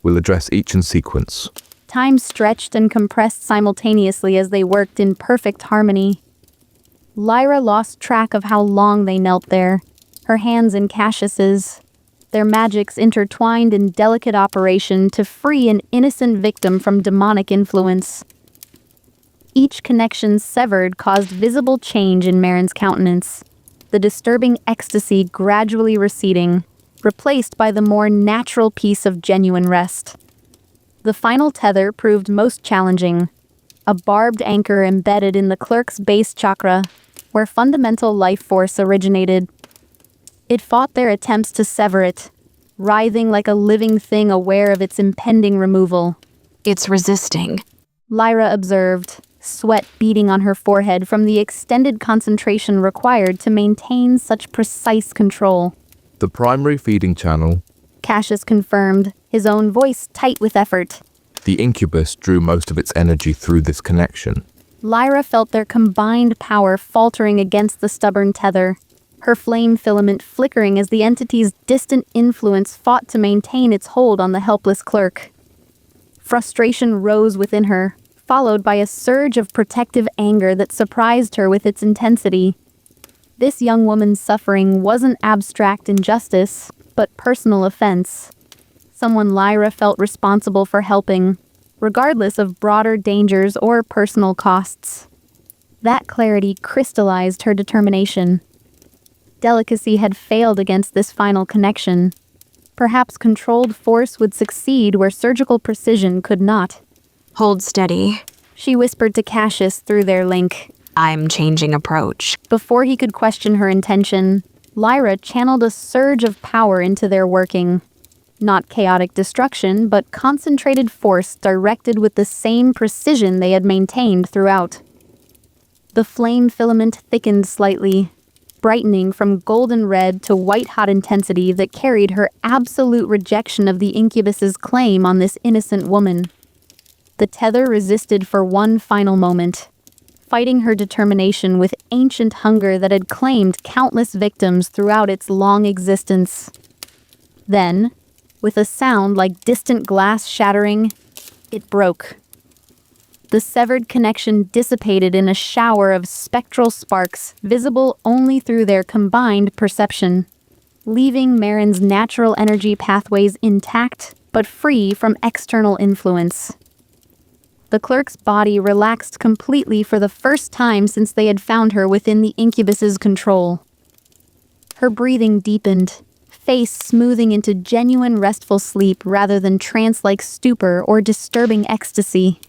Speaker 2: We'll address each in sequence.
Speaker 1: Time stretched and compressed simultaneously as they worked in perfect harmony. Lyra lost track of how long they knelt there, her hands in Cassius's, their magics intertwined in delicate operation to free an innocent victim from demonic influence. Each connection severed caused visible change in Merrin's countenance, the disturbing ecstasy gradually receding, replaced by the more natural peace of genuine rest. The final tether proved most challenging, a barbed anchor embedded in the clerk's base chakra, where fundamental life force originated. It fought their attempts to sever it, writhing like a living thing aware of its impending removal.
Speaker 4: It's resisting.
Speaker 1: Lyra observed, sweat beading on her forehead from the extended concentration required to maintain such precise control.
Speaker 2: The primary feeding channel,
Speaker 1: Cassius confirmed, his own voice tight with effort.
Speaker 2: the incubus drew most of its energy through this connection.
Speaker 1: Lyra felt their combined power faltering against the stubborn tether, her flame filament flickering as the entity's distant influence fought to maintain its hold on the helpless clerk. Frustration rose within her, followed by a surge of protective anger that surprised her with its intensity. This young woman's suffering wasn't abstract injustice, but personal offense. Someone Lyra felt responsible for helping, regardless of broader dangers or personal costs. That clarity crystallized her determination. Delicacy had failed against this final connection. Perhaps controlled force would succeed where surgical precision could not.
Speaker 4: Hold steady.
Speaker 1: She whispered to Cassius through their link.
Speaker 4: I'm changing approach.
Speaker 1: Before he could question her intention, Lyra channeled a surge of power into their working. Not chaotic destruction, but concentrated force directed with the same precision they had maintained throughout. The flame filament thickened slightly, brightening from golden red to white-hot intensity that carried her absolute rejection of the incubus's claim on this innocent woman. The tether resisted for one final moment, fighting her determination with ancient hunger that had claimed countless victims throughout its long existence. Then, with a sound like distant glass shattering, it broke. The severed connection dissipated in a shower of spectral sparks visible only through their combined perception, leaving Merrin's natural energy pathways intact but free from external influence. The clerk's body relaxed completely for the first time since they had found her within the incubus's control. Her breathing deepened, face smoothing into genuine restful sleep rather than trance-like stupor or disturbing ecstasy.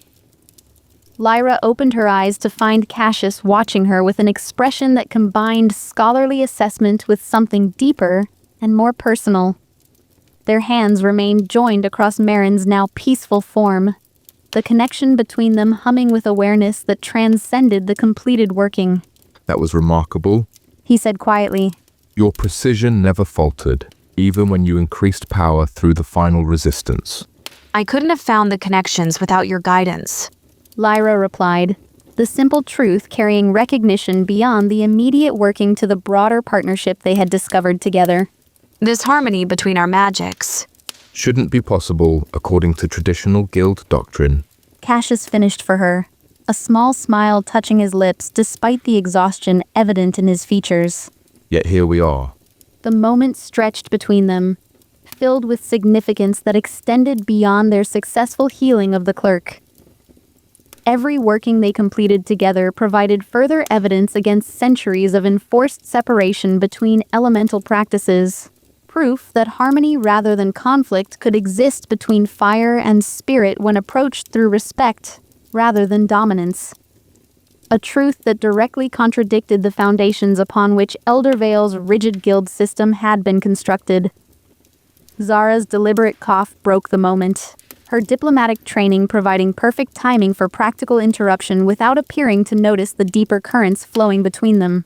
Speaker 1: Lyra opened her eyes to find Cassius watching her with an expression that combined scholarly assessment with something deeper and more personal. Their hands remained joined across Merrin's now peaceful form, the connection between them humming with awareness that transcended the completed working.
Speaker 2: That was remarkable.
Speaker 1: He said quietly.
Speaker 2: Your precision never faltered, even when you increased power through the final resistance.
Speaker 4: I couldn't have found the connections without your guidance.
Speaker 1: Lyra replied, the simple truth carrying recognition beyond the immediate working to the broader partnership they had discovered together.
Speaker 4: This harmony between our magics
Speaker 2: Shouldn't be possible according to traditional guild doctrine.
Speaker 1: Cassius finished for her, a small smile touching his lips despite the exhaustion evident in his features.
Speaker 2: Yet here we are.
Speaker 1: The moment stretched between them, filled with significance that extended beyond their successful healing of the clerk. Every working they completed together provided further evidence against centuries of enforced separation between elemental practices, proof that harmony rather than conflict could exist between fire and spirit when approached through respect rather than dominance. A truth that directly contradicted the foundations upon which Eldervale's rigid guild system had been constructed. Zara's deliberate cough broke the moment, her diplomatic training providing perfect timing for practical interruption without appearing to notice the deeper currents flowing between them.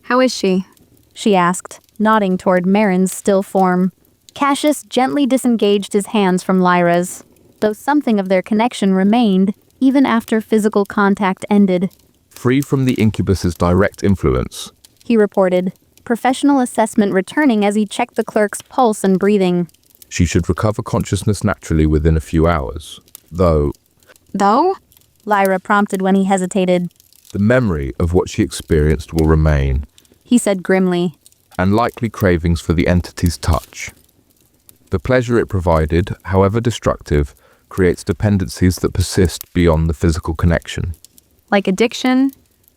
Speaker 3: How is she?
Speaker 1: She asked, nodding toward Merrin's still form. Cassius gently disengaged his hands from Lyra's, though something of their connection remained, even after physical contact ended.
Speaker 2: Free from the incubus's direct influence.
Speaker 1: He reported, professional assessment returning as he checked the clerk's pulse and breathing.
Speaker 2: She should recover consciousness naturally within a few hours, though
Speaker 4: Though?
Speaker 1: Lyra prompted when he hesitated.
Speaker 2: The memory of what she experienced will remain,
Speaker 1: He said grimly.
Speaker 2: and likely cravings for the entity's touch. The pleasure it provided, however destructive, creates dependencies that persist beyond the physical connection.
Speaker 3: Like addiction?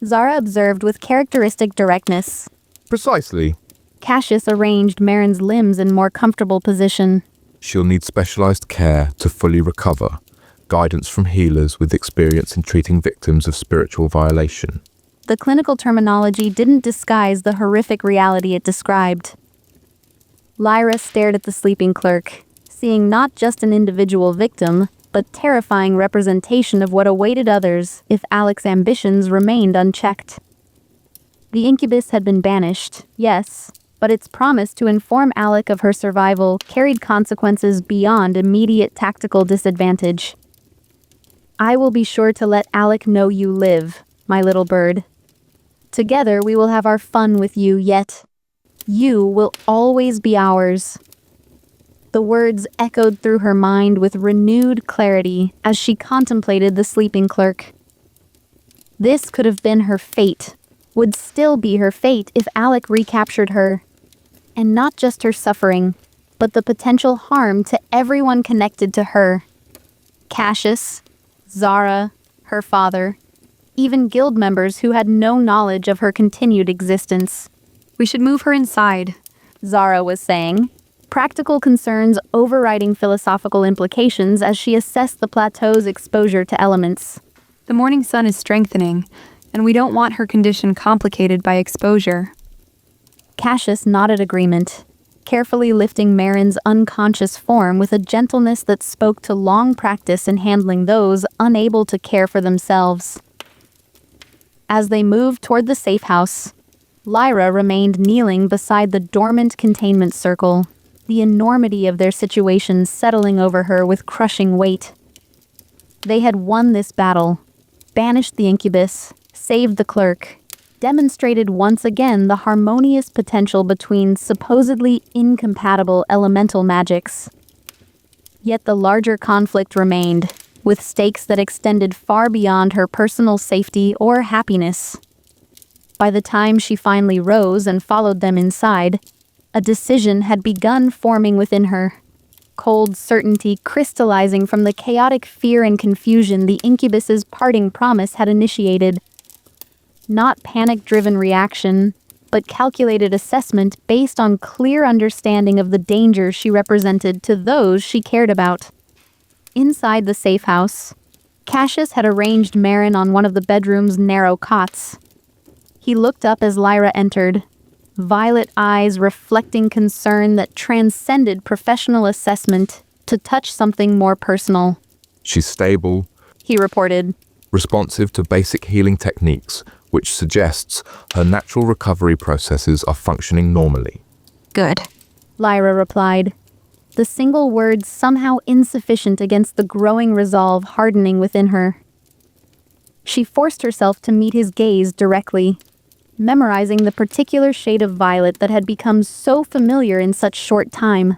Speaker 1: Zara observed with characteristic directness.
Speaker 2: Precisely.
Speaker 1: Cassius arranged Marin's limbs in more comfortable position.
Speaker 2: She'll need specialized care to fully recover, guidance from healers with experience in treating victims of spiritual violation.
Speaker 1: The clinical terminology didn't disguise the horrific reality it described. Lyra stared at the sleeping clerk, seeing not just an individual victim, but terrifying representation of what awaited others if Alek's ambitions remained unchecked. The incubus had been banished, yes, but its promise to inform Alek of her survival carried consequences beyond immediate tactical disadvantage. I will be sure to let Alek know you live, my little bird. Together we will have our fun with you yet. You will always be ours. The words echoed through her mind with renewed clarity as she contemplated the sleeping clerk. This could have been her fate, would still be her fate if Alek recaptured her. And not just her suffering, but the potential harm to everyone connected to her. Cassius, Zara, her father, even guild members who had no knowledge of her continued existence.
Speaker 3: We should move her inside.
Speaker 1: Zara was saying, practical concerns overriding philosophical implications as she assessed the plateau's exposure to elements.
Speaker 3: The morning sun is strengthening, and we don't want her condition complicated by exposure.
Speaker 1: Cassius nodded agreement, carefully lifting Marin's unconscious form with a gentleness that spoke to long practice in handling those unable to care for themselves. As they moved toward the safe house, Lyra remained kneeling beside the dormant containment circle, the enormity of their situation settling over her with crushing weight. They had won this battle, banished the incubus, saved the clerk, demonstrated once again the harmonious potential between supposedly incompatible elemental magics. Yet the larger conflict remained, with stakes that extended far beyond her personal safety or happiness. By the time she finally rose and followed them inside, a decision had begun forming within her. Cold certainty crystallizing from the chaotic fear and confusion the incubus's parting promise had initiated. Not panic-driven reaction, but calculated assessment based on clear understanding of the dangers she represented to those she cared about. Inside the safe house, Cassius had arranged Marin on one of the bedroom's narrow cots. He looked up as Lyra entered, violet eyes reflecting concern that transcended professional assessment to touch something more personal.
Speaker 2: She's stable,
Speaker 1: He reported.
Speaker 2: responsive to basic healing techniques, which suggests her natural recovery processes are functioning normally.
Speaker 4: Good.
Speaker 1: Lyra replied, the single word somehow insufficient against the growing resolve hardening within her. She forced herself to meet his gaze directly, memorizing the particular shade of violet that had become so familiar in such short time.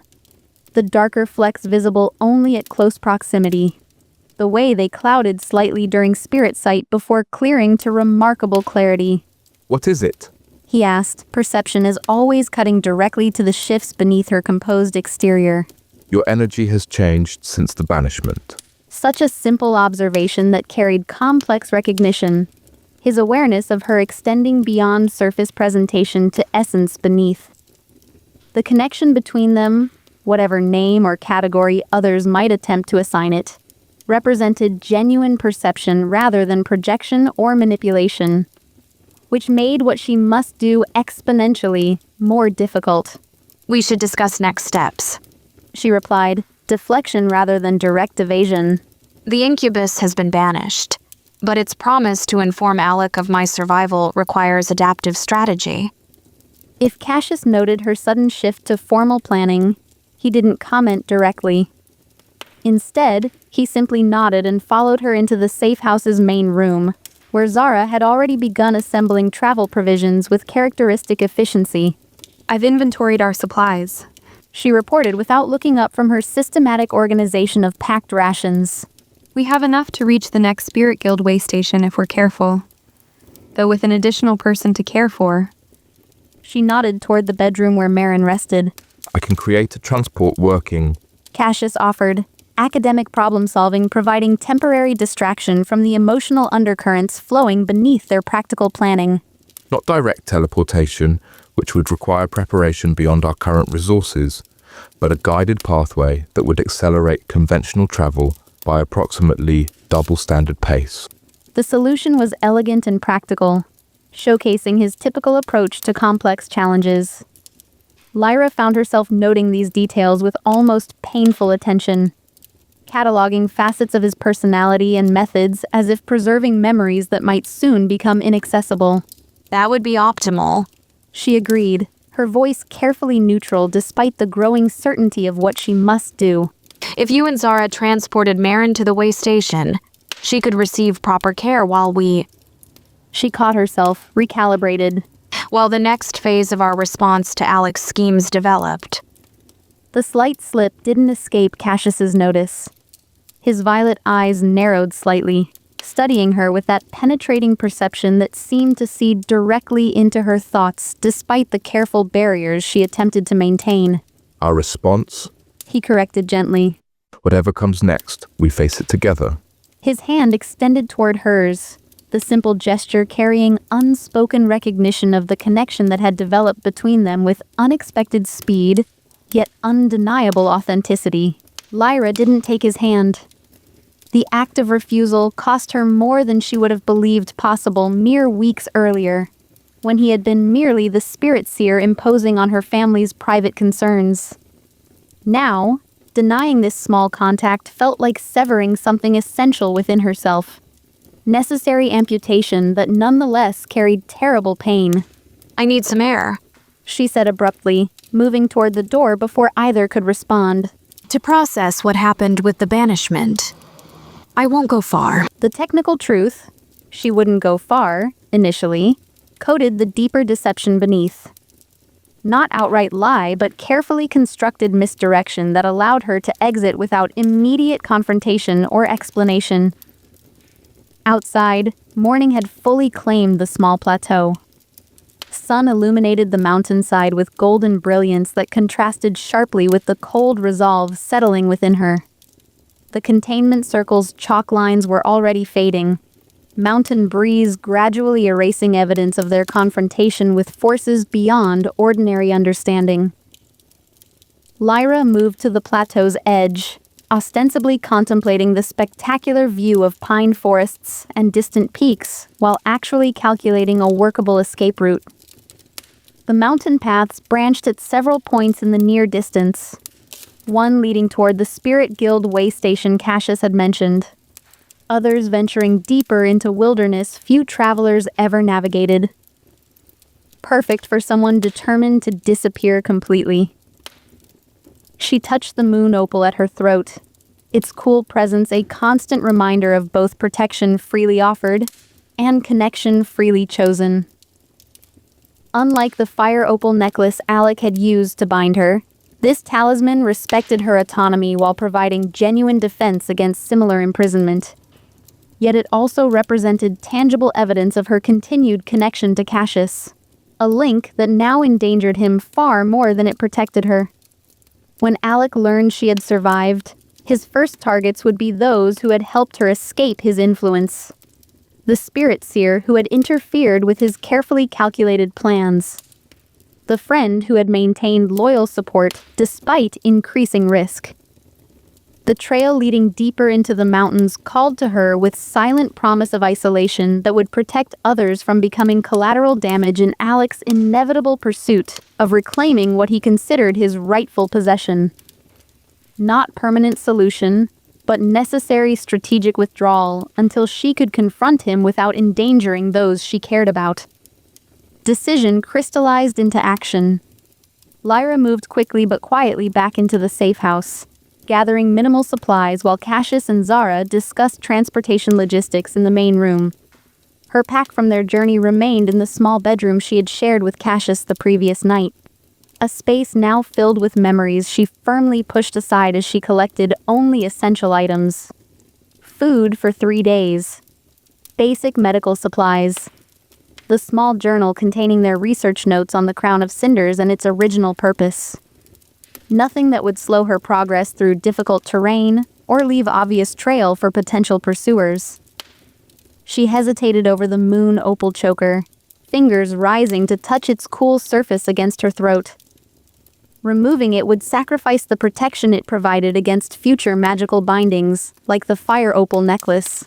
Speaker 1: The darker flecks visible only at close proximity. The way they clouded slightly during spirit sight before clearing to remarkable clarity.
Speaker 2: What is it?
Speaker 1: He asked, perception as always cutting directly to the shifts beneath her composed exterior.
Speaker 2: Your energy has changed since the banishment.
Speaker 1: Such a simple observation that carried complex recognition. His awareness of her extending beyond surface presentation to essence beneath. The connection between them, whatever name or category others might attempt to assign it, represented genuine perception rather than projection or manipulation, which made what she must do exponentially more difficult.
Speaker 4: We should discuss next steps.
Speaker 1: She replied, deflection rather than direct evasion.
Speaker 4: The incubus has been banished, but its promise to inform Alek of my survival requires adaptive strategy.
Speaker 1: If Cassius noted her sudden shift to formal planning, he didn't comment directly. Instead, he simply nodded and followed her into the safe house's main room, where Zara had already begun assembling travel provisions with characteristic efficiency.
Speaker 3: I've inventoried our supplies.
Speaker 1: She reported without looking up from her systematic organization of packed rations.
Speaker 3: We have enough to reach the next Spirit Guild way station if we're careful. Though with an additional person to care for.
Speaker 1: She nodded toward the bedroom where Marin rested.
Speaker 2: I can create a transport working.
Speaker 1: Cassius offered, academic problem-solving providing temporary distraction from the emotional undercurrents flowing beneath their practical planning.
Speaker 2: Not direct teleportation, which would require preparation beyond our current resources, but a guided pathway that would accelerate conventional travel by approximately double standard pace.
Speaker 1: The solution was elegant and practical, showcasing his typical approach to complex challenges. Lyra found herself noting these details with almost painful attention, cataloging facets of his personality and methods as if preserving memories that might soon become inaccessible.
Speaker 4: That would be optimal.
Speaker 1: She agreed, her voice carefully neutral despite the growing certainty of what she must do.
Speaker 4: If you and Zara transported Marin to the way station, she could receive proper care while
Speaker 1: She caught herself, recalibrated.
Speaker 4: While the next phase of our response to Alek's schemes developed.
Speaker 1: The slight slip didn't escape Cassius's notice. His violet eyes narrowed slightly, studying her with that penetrating perception that seemed to see directly into her thoughts despite the careful barriers she attempted to maintain.
Speaker 2: Our response?
Speaker 1: He corrected gently.
Speaker 2: Whatever comes next, we face it together.
Speaker 1: His hand extended toward hers, the simple gesture carrying unspoken recognition of the connection that had developed between them with unexpected speed, yet undeniable authenticity. Lyra didn't take his hand. The act of refusal cost her more than she would have believed possible mere weeks earlier, when he had been merely the spirit seer imposing on her family's private concerns. Now, denying this small contact felt like severing something essential within herself. Necessary amputation that nonetheless carried terrible pain.
Speaker 4: I need some air,
Speaker 1: she said abruptly, moving toward the door before either could respond.
Speaker 4: to process what happened with the banishment. I won't go far.
Speaker 1: The technical truth, she wouldn't go far, initially, coded the deeper deception beneath. Not outright lie, but carefully constructed misdirection that allowed her to exit without immediate confrontation or explanation. Outside, morning had fully claimed the small plateau. Sun illuminated the mountainside with golden brilliance that contrasted sharply with the cold resolve settling within her. The containment circle's chalk lines were already fading, mountain breeze gradually erasing evidence of their confrontation with forces beyond ordinary understanding. Lyra moved to the plateau's edge, ostensibly contemplating the spectacular view of pine forests and distant peaks, while actually calculating a workable escape route. The mountain paths branched at several points in the near distance, one leading toward the Spirit Guild way station Cassius had mentioned, others venturing deeper into wilderness few travelers ever navigated. Perfect for someone determined to disappear completely. She touched the moon opal at her throat, its cool presence a constant reminder of both protection freely offered and connection freely chosen. Unlike the fire opal necklace Alek had used to bind her, this talisman respected her autonomy while providing genuine defense against similar imprisonment. Yet it also represented tangible evidence of her continued connection to Cassius, a link that now endangered him far more than it protected her. When Alek learned she had survived, his first targets would be those who had helped her escape his influence. The spirit seer who had interfered with his carefully calculated plans. The friend who had maintained loyal support despite increasing risk. The trail leading deeper into the mountains called to her with silent promise of isolation that would protect others from becoming collateral damage in Alek's inevitable pursuit of reclaiming what he considered his rightful possession. Not permanent solution, but necessary strategic withdrawal until she could confront him without endangering those she cared about. Decision crystallized into action. Lyra moved quickly but quietly back into the safe house, gathering minimal supplies while Cassius and Zara discussed transportation logistics in the main room. Her pack from their journey remained in the small bedroom she had shared with Cassius the previous night. A space now filled with memories she firmly pushed aside as she collected only essential items. food for 3 days. Basic medical supplies. The small journal containing their research notes on the Crown of Cinders and its original purpose. Nothing that would slow her progress through difficult terrain or leave obvious trail for potential pursuers. She hesitated over the moon opal choker, fingers rising to touch its cool surface against her throat. Removing it would sacrifice the protection it provided against future magical bindings, like the fire opal necklace.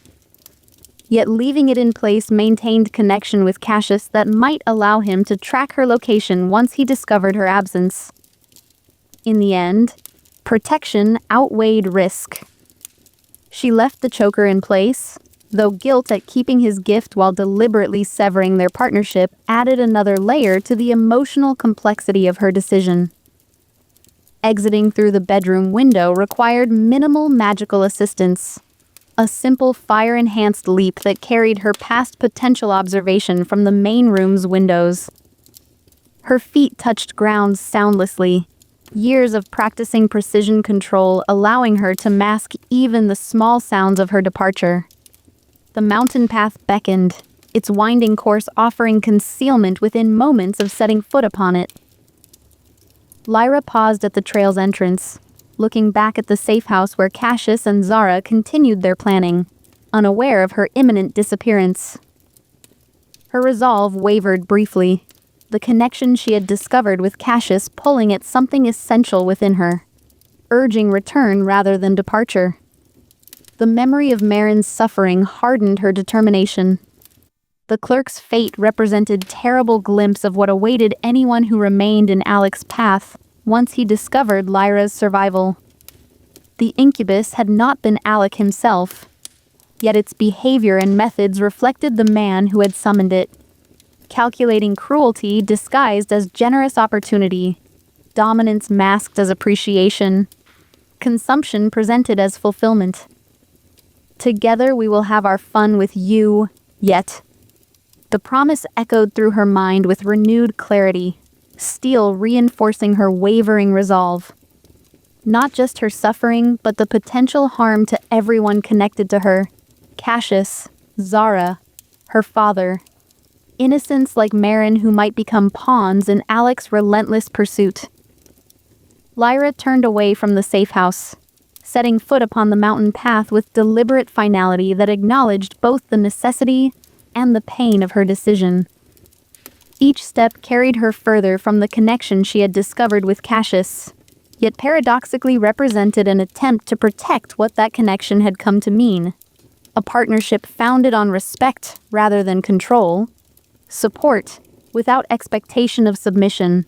Speaker 1: Yet leaving it in place maintained connection with Cassius that might allow him to track her location once he discovered her absence. In the end, protection outweighed risk. She left the choker in place, though guilt at keeping his gift while deliberately severing their partnership added another layer to the emotional complexity of her decision. Exiting through the bedroom window required minimal magical assistance. A simple fire-enhanced leap that carried her past potential observation from the main room's windows. Her feet touched ground soundlessly, years of practicing precision control allowing her to mask even the small sounds of her departure. The mountain path beckoned, its winding course offering concealment within moments of setting foot upon it. Lyra paused at the trail's entrance, looking back at the safe house where Cassius and Zara continued their planning, unaware of her imminent disappearance. Her resolve wavered briefly, the connection she had discovered with Cassius pulling at something essential within her, urging return rather than departure. The memory of Marin's suffering hardened her determination. The clerk's fate represented a terrible glimpse of what awaited anyone who remained in Alek's path once he discovered Lyra's survival. The incubus had not been Alek himself, yet its behavior and methods reflected the man who had summoned it. Calculating cruelty disguised as generous opportunity, dominance masked as appreciation, consumption presented as fulfillment. Together we will have our fun with you, yet. The promise echoed through her mind with renewed clarity, steel reinforcing her wavering resolve. Not just her suffering, but the potential harm to everyone connected to her. Cassius, Zara, her father. Innocents like Marin who might become pawns in Alek's relentless pursuit. Lyra turned away from the safe house, setting foot upon the mountain path with deliberate finality that acknowledged both the necessity and the pain of her decision. Each step carried her further from the connection she had discovered with Cassius, yet paradoxically represented an attempt to protect what that connection had come to mean. A partnership founded on respect rather than control, support without expectation of submission,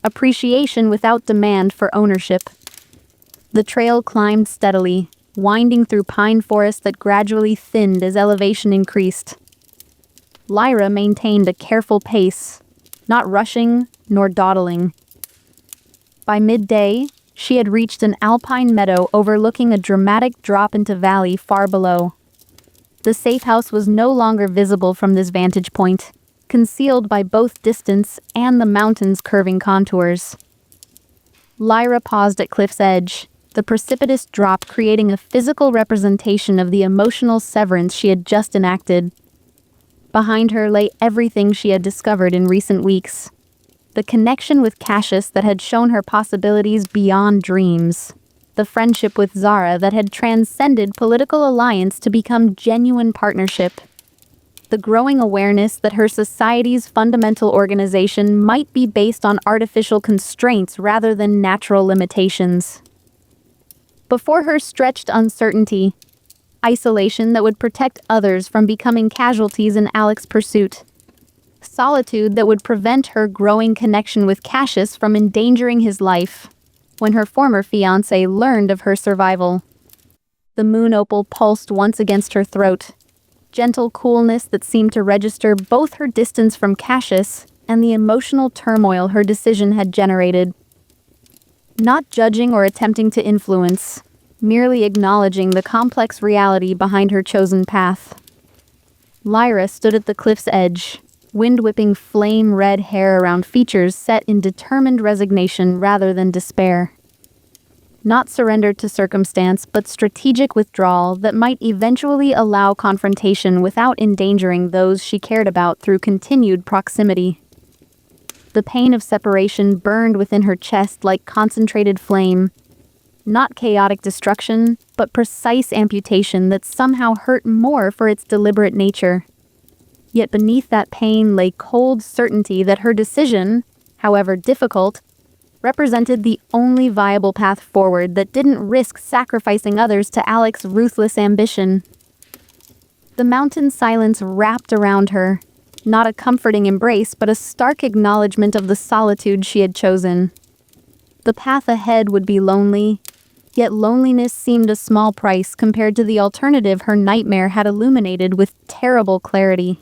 Speaker 1: appreciation without demand for ownership. The trail climbed steadily, winding through pine forest that gradually thinned as elevation increased. Lyra maintained a careful pace, not rushing nor dawdling. By midday, she had reached an alpine meadow overlooking a dramatic drop into valley far below. The safe house was no longer visible from this vantage point, concealed by both distance and the mountain's curving contours. Lyra paused at cliff's edge, the precipitous drop creating a physical representation of the emotional severance she had just enacted. Behind her lay everything she had discovered in recent weeks. The connection with Cassius that had shown her possibilities beyond dreams. The friendship with Zara that had transcended political alliance to become genuine partnership. The growing awareness that her society's fundamental organization might be based on artificial constraints rather than natural limitations. Before her stretched uncertainty, isolation that would protect others from becoming casualties in Alek's pursuit. Solitude that would prevent her growing connection with Cassius from endangering his life when her former fiancé learned of her survival. The moon opal pulsed once against her throat, gentle coolness that seemed to register both her distance from Cassius and the emotional turmoil her decision had generated. Not judging or attempting to influence, merely acknowledging the complex reality behind her chosen path. Lyra stood at the cliff's edge, wind-whipping flame-red hair around features set in determined resignation rather than despair. Not surrender to circumstance, but strategic withdrawal that might eventually allow confrontation without endangering those she cared about through continued proximity. The pain of separation burned within her chest like concentrated flame. Not chaotic destruction, but precise amputation that somehow hurt more for its deliberate nature. Yet beneath that pain lay cold certainty that her decision, however difficult, represented the only viable path forward that didn't risk sacrificing others to Alek's ruthless ambition. The mountain silence wrapped around her, not a comforting embrace, but a stark acknowledgement of the solitude she had chosen. The path ahead would be lonely, yet loneliness seemed a small price compared to the alternative her nightmare had illuminated with terrible clarity.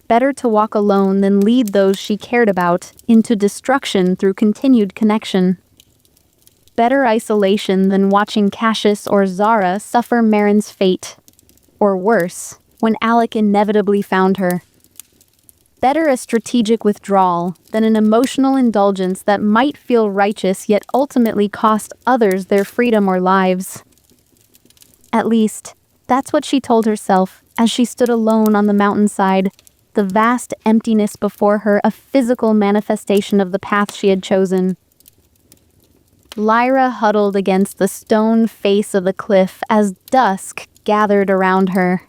Speaker 1: Better to walk alone than lead those she cared about into destruction through continued connection. Better isolation than watching Cassius or Zara suffer Marin's fate. Or worse, when Alek inevitably found her. Better a strategic withdrawal than an emotional indulgence that might feel righteous yet ultimately cost others their freedom or lives. At least, that's what she told herself as she stood alone on the mountainside, the vast emptiness before her a physical manifestation of the path she had chosen. Lyra huddled against the stone face of the cliff as dusk gathered around her.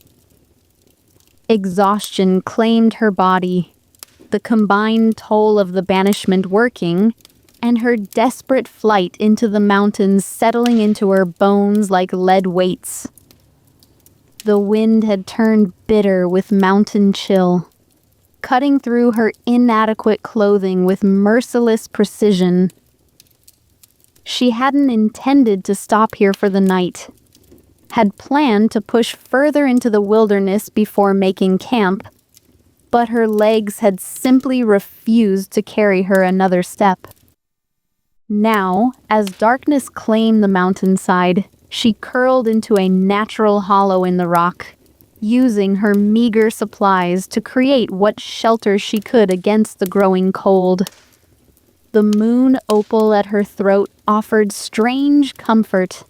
Speaker 1: Exhaustion claimed her body, the combined toll of the banishment working, and her desperate flight into the mountains settling into her bones like lead weights. The wind had turned bitter with mountain chill, cutting through her inadequate clothing with merciless precision. She hadn't intended to stop here for the night, had planned to push further into the wilderness before making camp, but her legs had simply refused to carry her another step. Now, as darkness claimed the mountainside, she curled into a natural hollow in the rock, using her meager supplies to create what shelter she could against the growing cold. The moon opal at her throat offered strange comfort,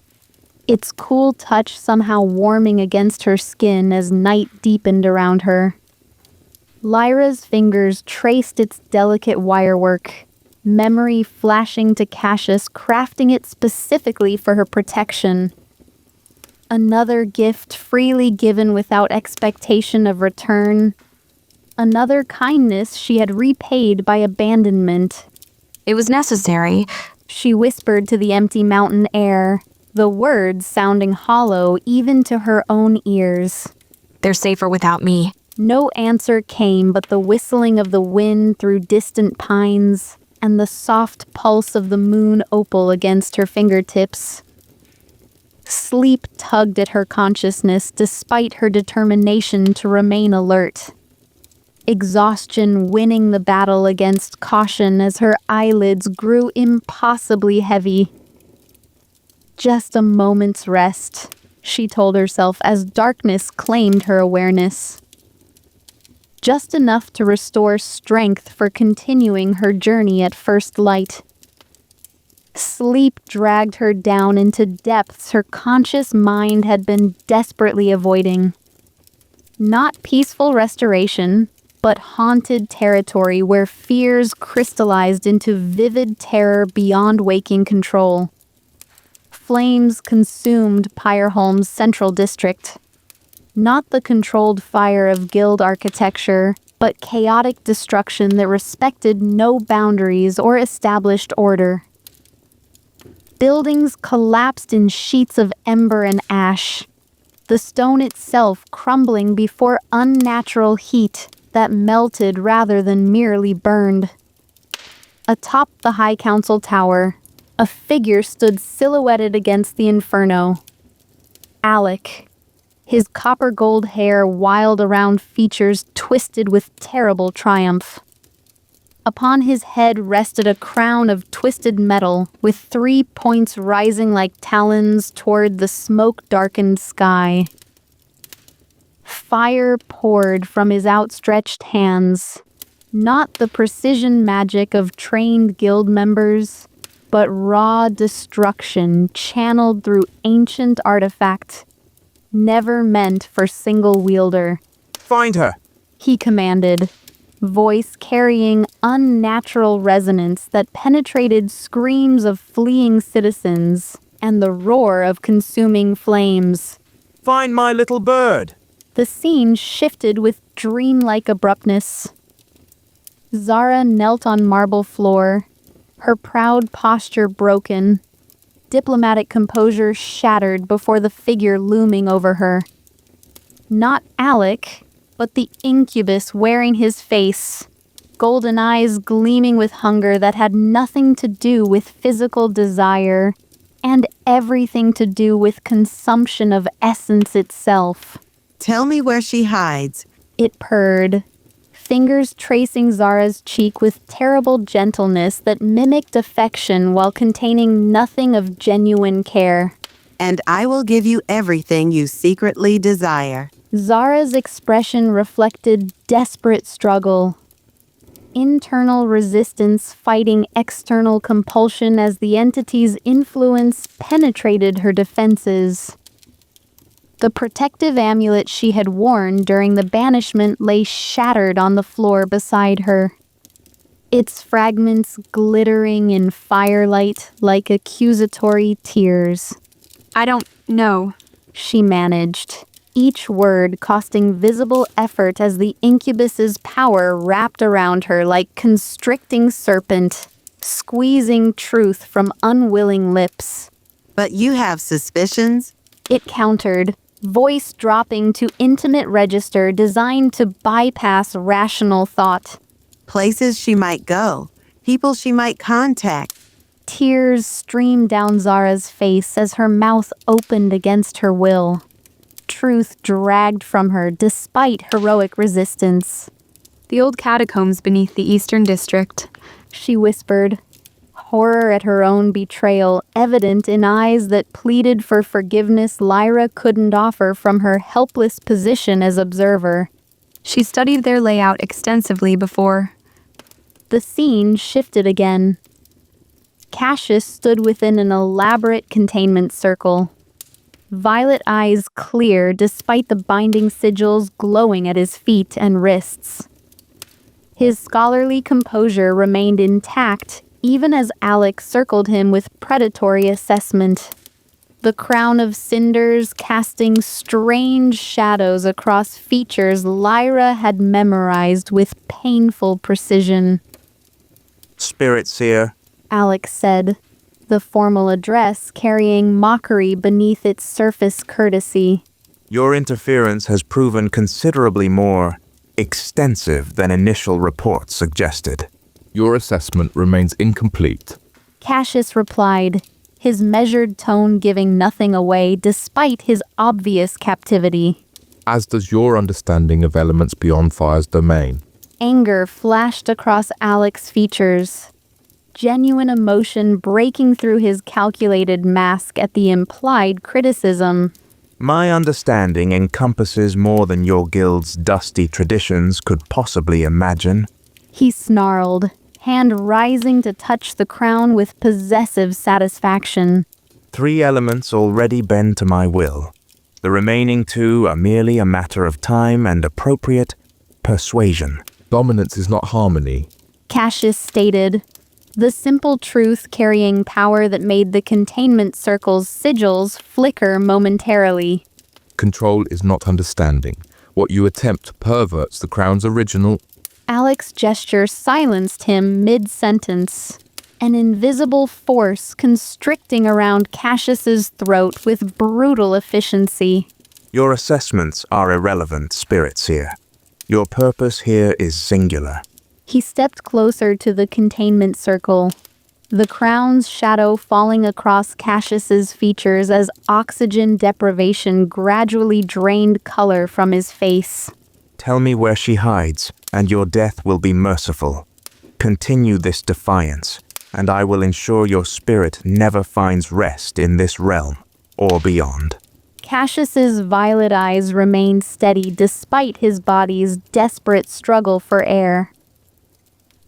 Speaker 1: its cool touch somehow warming against her skin as night deepened around her. Lyra's fingers traced its delicate wirework, memory flashing to Cassius, crafting it specifically for her protection. Another gift freely given without expectation of return. Another kindness she had repaid by abandonment.
Speaker 4: It was necessary.
Speaker 1: She whispered to the empty mountain air, the words sounding hollow even to her own ears.
Speaker 4: They're safer without me.
Speaker 1: No answer came but the whistling of the wind through distant pines and the soft pulse of the moon opal against her fingertips. Sleep tugged at her consciousness despite her determination to remain alert. Exhaustion winning the battle against caution as her eyelids grew impossibly heavy. Just a moment's rest, she told herself as darkness claimed her awareness. Just enough to restore strength for continuing her journey at first light. Sleep dragged her down into depths her conscious mind had been desperately avoiding. Not peaceful restoration, but haunted territory where fears crystallized into vivid terror beyond waking control. Flames consumed Pyreholm's central district. Not the controlled fire of guild architecture, but chaotic destruction that respected no boundaries or established order. Buildings collapsed in sheets of ember and ash, the stone itself crumbling before unnatural heat that melted rather than merely burned. Atop the High Council tower, a figure stood silhouetted against the inferno. Alek, his copper gold hair wild around features twisted with terrible triumph. Upon his head rested a crown of twisted metal, with 3 points rising like talons toward the smoke-darkened sky. Fire poured from his outstretched hands, not the precision magic of trained guild members, but raw destruction channeled through ancient artifact, never meant for single wielder.
Speaker 6: Find her!
Speaker 1: He commanded, voice carrying unnatural resonance that penetrated screams of fleeing citizens and the roar of consuming flames.
Speaker 6: Find my little bird!
Speaker 1: The scene shifted with dreamlike abruptness. Zara knelt on marble floor, her proud posture broken, diplomatic composure shattered before the figure looming over her. Not Alek, but the incubus wearing his face, golden eyes gleaming with hunger that had nothing to do with physical desire and everything to do with consumption of essence itself.
Speaker 5: Tell me where she hides.
Speaker 1: It purred, fingers tracing Zara's cheek with terrible gentleness that mimicked affection while containing nothing of genuine care.
Speaker 5: And I will give you everything you secretly desire.
Speaker 1: Zara's expression reflected desperate struggle. Internal resistance fighting external compulsion as the entity's influence penetrated her defenses. The protective amulet she had worn during the banishment lay shattered on the floor beside her, its fragments glittering in firelight like accusatory tears.
Speaker 3: I don't know.
Speaker 1: She managed, each word costing visible effort as the incubus's power wrapped around her like constricting serpent, squeezing truth from unwilling lips.
Speaker 5: But you have suspicions?
Speaker 1: It countered, voice dropping to intimate register designed to bypass rational thought.
Speaker 5: Places she might go, people she might contact.
Speaker 1: Tears streamed down Zara's face as her mouth opened against her will. Truth dragged from her despite heroic resistance.
Speaker 3: The old catacombs beneath the Eastern District.
Speaker 1: She whispered, horror at her own betrayal evident in eyes that pleaded for forgiveness Lyra couldn't offer from her helpless position as observer.
Speaker 3: She studied their layout extensively before.
Speaker 1: The scene shifted again. Cassius stood within an elaborate containment circle. Violet eyes clear despite the binding sigils glowing at his feet and wrists. His scholarly composure remained intact even as Alek circled him with predatory assessment. The Crown of Cinders casting strange shadows across features Lyra had memorized with painful precision.
Speaker 6: Spirit seer,
Speaker 1: Alek said, the formal address carrying mockery beneath its surface courtesy.
Speaker 6: your interference has proven considerably more extensive than initial reports suggested.
Speaker 2: Your assessment remains incomplete.
Speaker 1: Cassius replied, his measured tone giving nothing away despite his obvious captivity.
Speaker 2: As does your understanding of elements beyond fire's domain.
Speaker 1: Anger flashed across Alek's features, genuine emotion breaking through his calculated mask at the implied criticism.
Speaker 6: My understanding encompasses more than your guild's dusty traditions could possibly imagine.
Speaker 1: He snarled, hand rising to touch the crown with possessive satisfaction.
Speaker 6: 3 elements already bend to my will. The remaining 2 are merely a matter of time and appropriate persuasion.
Speaker 2: Dominance is not harmony.
Speaker 1: Cassius stated, the simple truth carrying power that made the containment circle's sigils flicker momentarily.
Speaker 2: Control is not understanding. What you attempt perverts the crown's original.
Speaker 1: Alek's gesture silenced him mid-sentence, an invisible force constricting around Cassius's throat with brutal efficiency.
Speaker 6: Your assessments are irrelevant, Spirit Seer. Your purpose here is singular.
Speaker 1: He stepped closer to the containment circle, the crown's shadow falling across Cassius's features as oxygen deprivation gradually drained color from his face.
Speaker 6: Tell me where she hides, and your death will be merciful. Continue this defiance, and I will ensure your spirit never finds rest in this realm or beyond.
Speaker 1: Cassius's violet eyes remained steady despite his body's desperate struggle for air.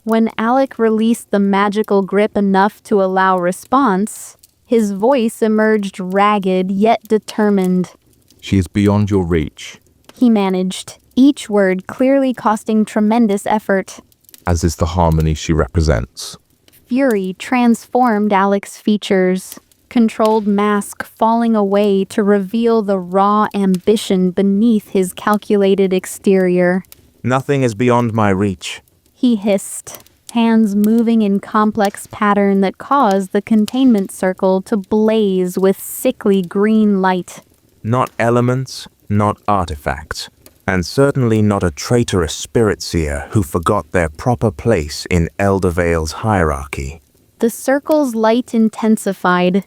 Speaker 1: When Alek released the magical grip enough to allow response, his voice emerged ragged yet determined.
Speaker 2: She is beyond your reach,
Speaker 1: He managed, each word clearly costing tremendous effort.
Speaker 2: as is the harmony she represents.
Speaker 1: Fury transformed Alek's features, controlled mask falling away to reveal the raw ambition beneath his calculated exterior.
Speaker 6: Nothing is beyond my reach.
Speaker 1: He hissed, hands moving in complex pattern that caused the containment circle to blaze with sickly green light.
Speaker 6: Not elements, not artifacts, and certainly not a traitorous spirit seer who forgot their proper place in Eldervale's hierarchy.
Speaker 1: The circle's light intensified,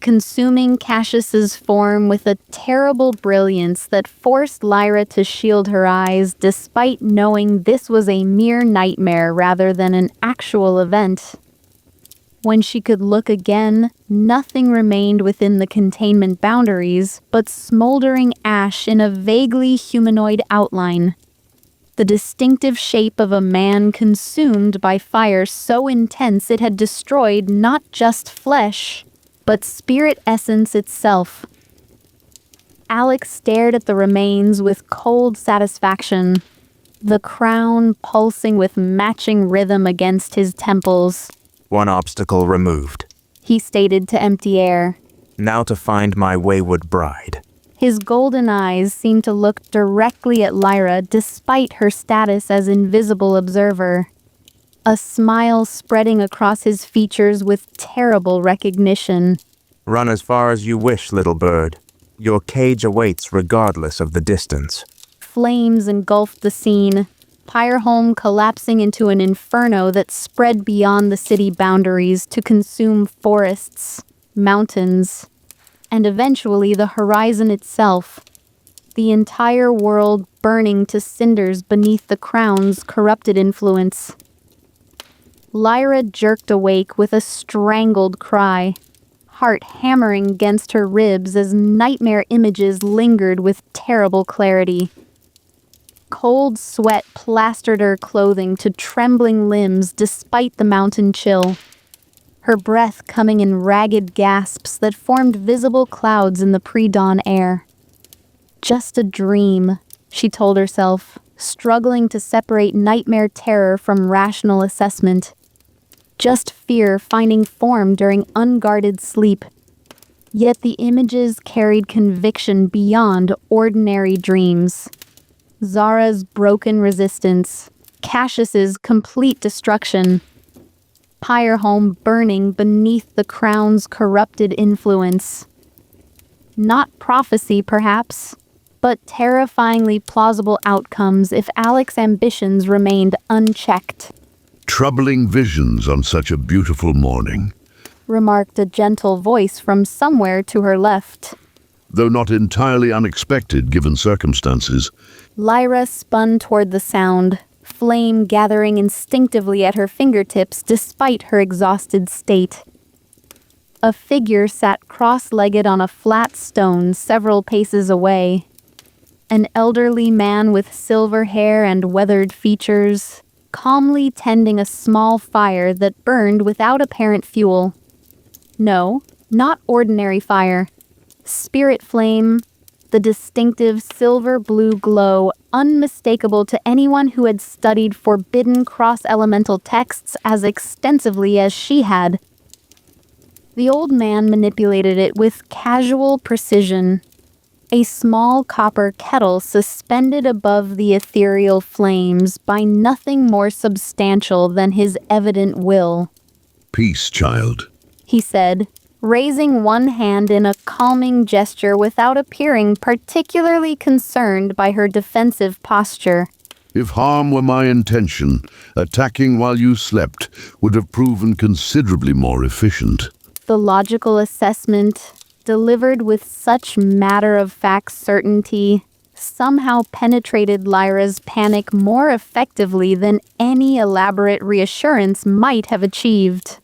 Speaker 1: consuming Cassius's form with a terrible brilliance that forced Lyra to shield her eyes despite knowing this was a mere nightmare rather than an actual event. When she could look again, nothing remained within the containment boundaries but smoldering ash in a vaguely humanoid outline. The distinctive shape of a man consumed by fire so intense it had destroyed not just flesh, but spirit essence itself. Alek stared at the remains with cold satisfaction, the crown pulsing with matching rhythm against his temples.
Speaker 6: One obstacle removed.
Speaker 1: He stated to empty air.
Speaker 6: Now to find my wayward bride.
Speaker 1: His golden eyes seemed to look directly at Lyra despite her status as invisible observer. A smile spreading across his features with terrible recognition.
Speaker 6: Run as far as you wish, little bird. Your cage awaits regardless of the distance.
Speaker 1: Flames engulfed the scene, Pyreholm collapsing into an inferno that spread beyond the city boundaries to consume forests, mountains, and eventually the horizon itself. The entire world burning to cinders beneath the crown's corrupted influence. Lyra jerked awake with a strangled cry, heart hammering against her ribs as nightmare images lingered with terrible clarity. Cold sweat plastered her clothing to trembling limbs despite the mountain chill, her breath coming in ragged gasps that formed visible clouds in the pre-dawn air. Just a dream, she told herself, struggling to separate nightmare terror from rational assessment. Just fear finding form during unguarded sleep. Yet the images carried conviction beyond ordinary dreams. Zara's broken resistance, Cassius's complete destruction, Pyreholm burning beneath the crown's corrupted influence. Not prophecy, perhaps, but terrifyingly plausible outcomes if Alek's ambitions remained unchecked.
Speaker 7: Troubling visions on such a beautiful morning.
Speaker 1: Remarked a gentle voice from somewhere to her left.
Speaker 7: Though not entirely unexpected given circumstances.
Speaker 1: Lyra spun toward the sound, flame gathering instinctively at her fingertips despite her exhausted state. A figure sat cross-legged on a flat stone several paces away. An elderly man with silver hair and weathered features, calmly tending a small fire that burned without apparent fuel. No, not ordinary fire. Spirit flame, the distinctive silver-blue glow unmistakable to anyone who had studied forbidden cross-elemental texts as extensively as she had. The old man manipulated it with casual precision. A small copper kettle suspended above the ethereal flames by nothing more substantial than his evident will.
Speaker 7: Peace, child,
Speaker 1: he said, raising one hand in a calming gesture without appearing particularly concerned by her defensive posture.
Speaker 7: If harm were my intention, attacking while you slept would have proven considerably more efficient.
Speaker 1: The logical assessment, delivered with such matter-of-fact certainty, somehow penetrated Lyra's panic more effectively than any elaborate reassurance might have achieved.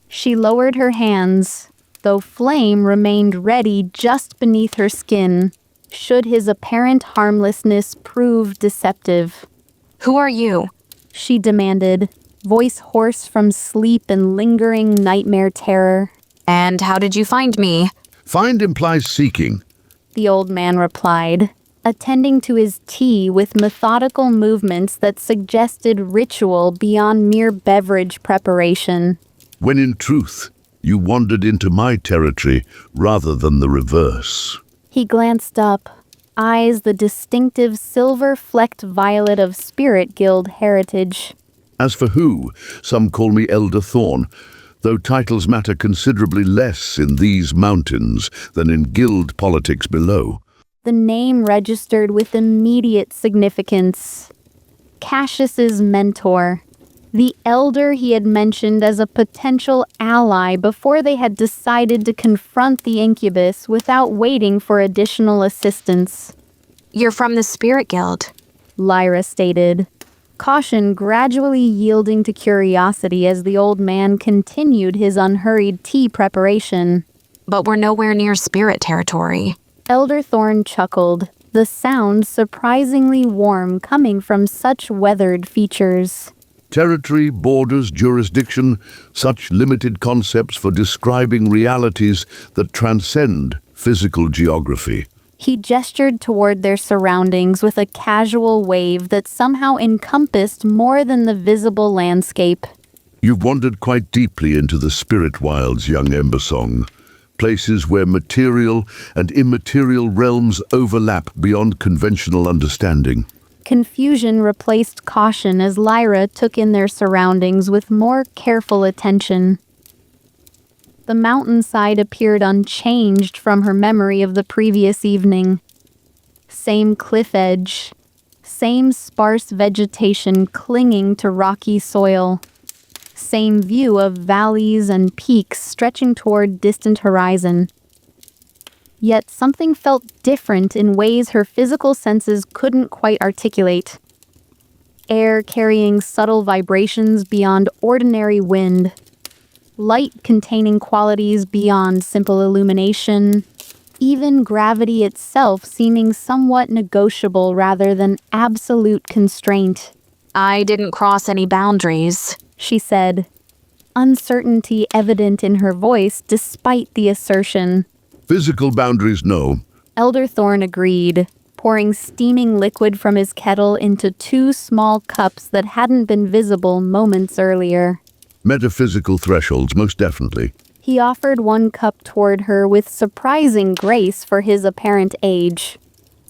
Speaker 1: She lowered her hands, though flame remained ready just beneath her skin, should his apparent harmlessness prove deceptive.
Speaker 4: Who are you?
Speaker 1: she demanded, voice hoarse from sleep and lingering nightmare terror.
Speaker 4: And how did you find me?
Speaker 7: Find implies seeking.
Speaker 1: The old man replied, attending to his tea with methodical movements that suggested ritual beyond mere beverage preparation.
Speaker 7: When in truth, you wandered into my territory rather than the reverse.
Speaker 1: He glanced up, eyes the distinctive silver-flecked violet of Spirit Guild heritage.
Speaker 7: As for who, some call me Elder Thorn, though titles matter considerably less in these mountains than in guild politics below.
Speaker 1: The name registered with immediate significance. Cassius's mentor, the elder he had mentioned as a potential ally before they had decided to confront the incubus without waiting for additional assistance.
Speaker 4: You're from the Spirit Guild,
Speaker 1: Lyra stated, caution gradually yielding to curiosity as the old man continued his unhurried tea preparation.
Speaker 4: but we're nowhere near spirit territory.
Speaker 1: Elder Thorn chuckled, the sound surprisingly warm coming from such weathered features.
Speaker 7: Territory, borders, jurisdiction, such limited concepts for describing realities that transcend physical geography.
Speaker 1: He gestured toward their surroundings with a casual wave that somehow encompassed more than the visible landscape.
Speaker 7: You've wandered quite deeply into the spirit wilds, young Embersong. Places where material and immaterial realms overlap beyond conventional understanding.
Speaker 1: Confusion replaced caution as Lyra took in their surroundings with more careful attention. The mountainside appeared unchanged from her memory of the previous evening. Same cliff edge, same sparse vegetation clinging to rocky soil, same view of valleys and peaks stretching toward distant horizon. Yet something felt different in ways her physical senses couldn't quite articulate. Air carrying subtle vibrations beyond ordinary wind. Light containing qualities beyond simple illumination. Even gravity itself seeming somewhat negotiable rather than absolute constraint.
Speaker 4: I didn't cross any boundaries,
Speaker 1: she said, uncertainty evident in her voice despite the assertion.
Speaker 7: Physical boundaries, no.
Speaker 1: Elder Thorn agreed, pouring steaming liquid from his kettle into 2 small cups that hadn't been visible moments earlier.
Speaker 7: Metaphysical thresholds, most definitely.
Speaker 1: He offered 1 cup toward her with surprising grace for his apparent age.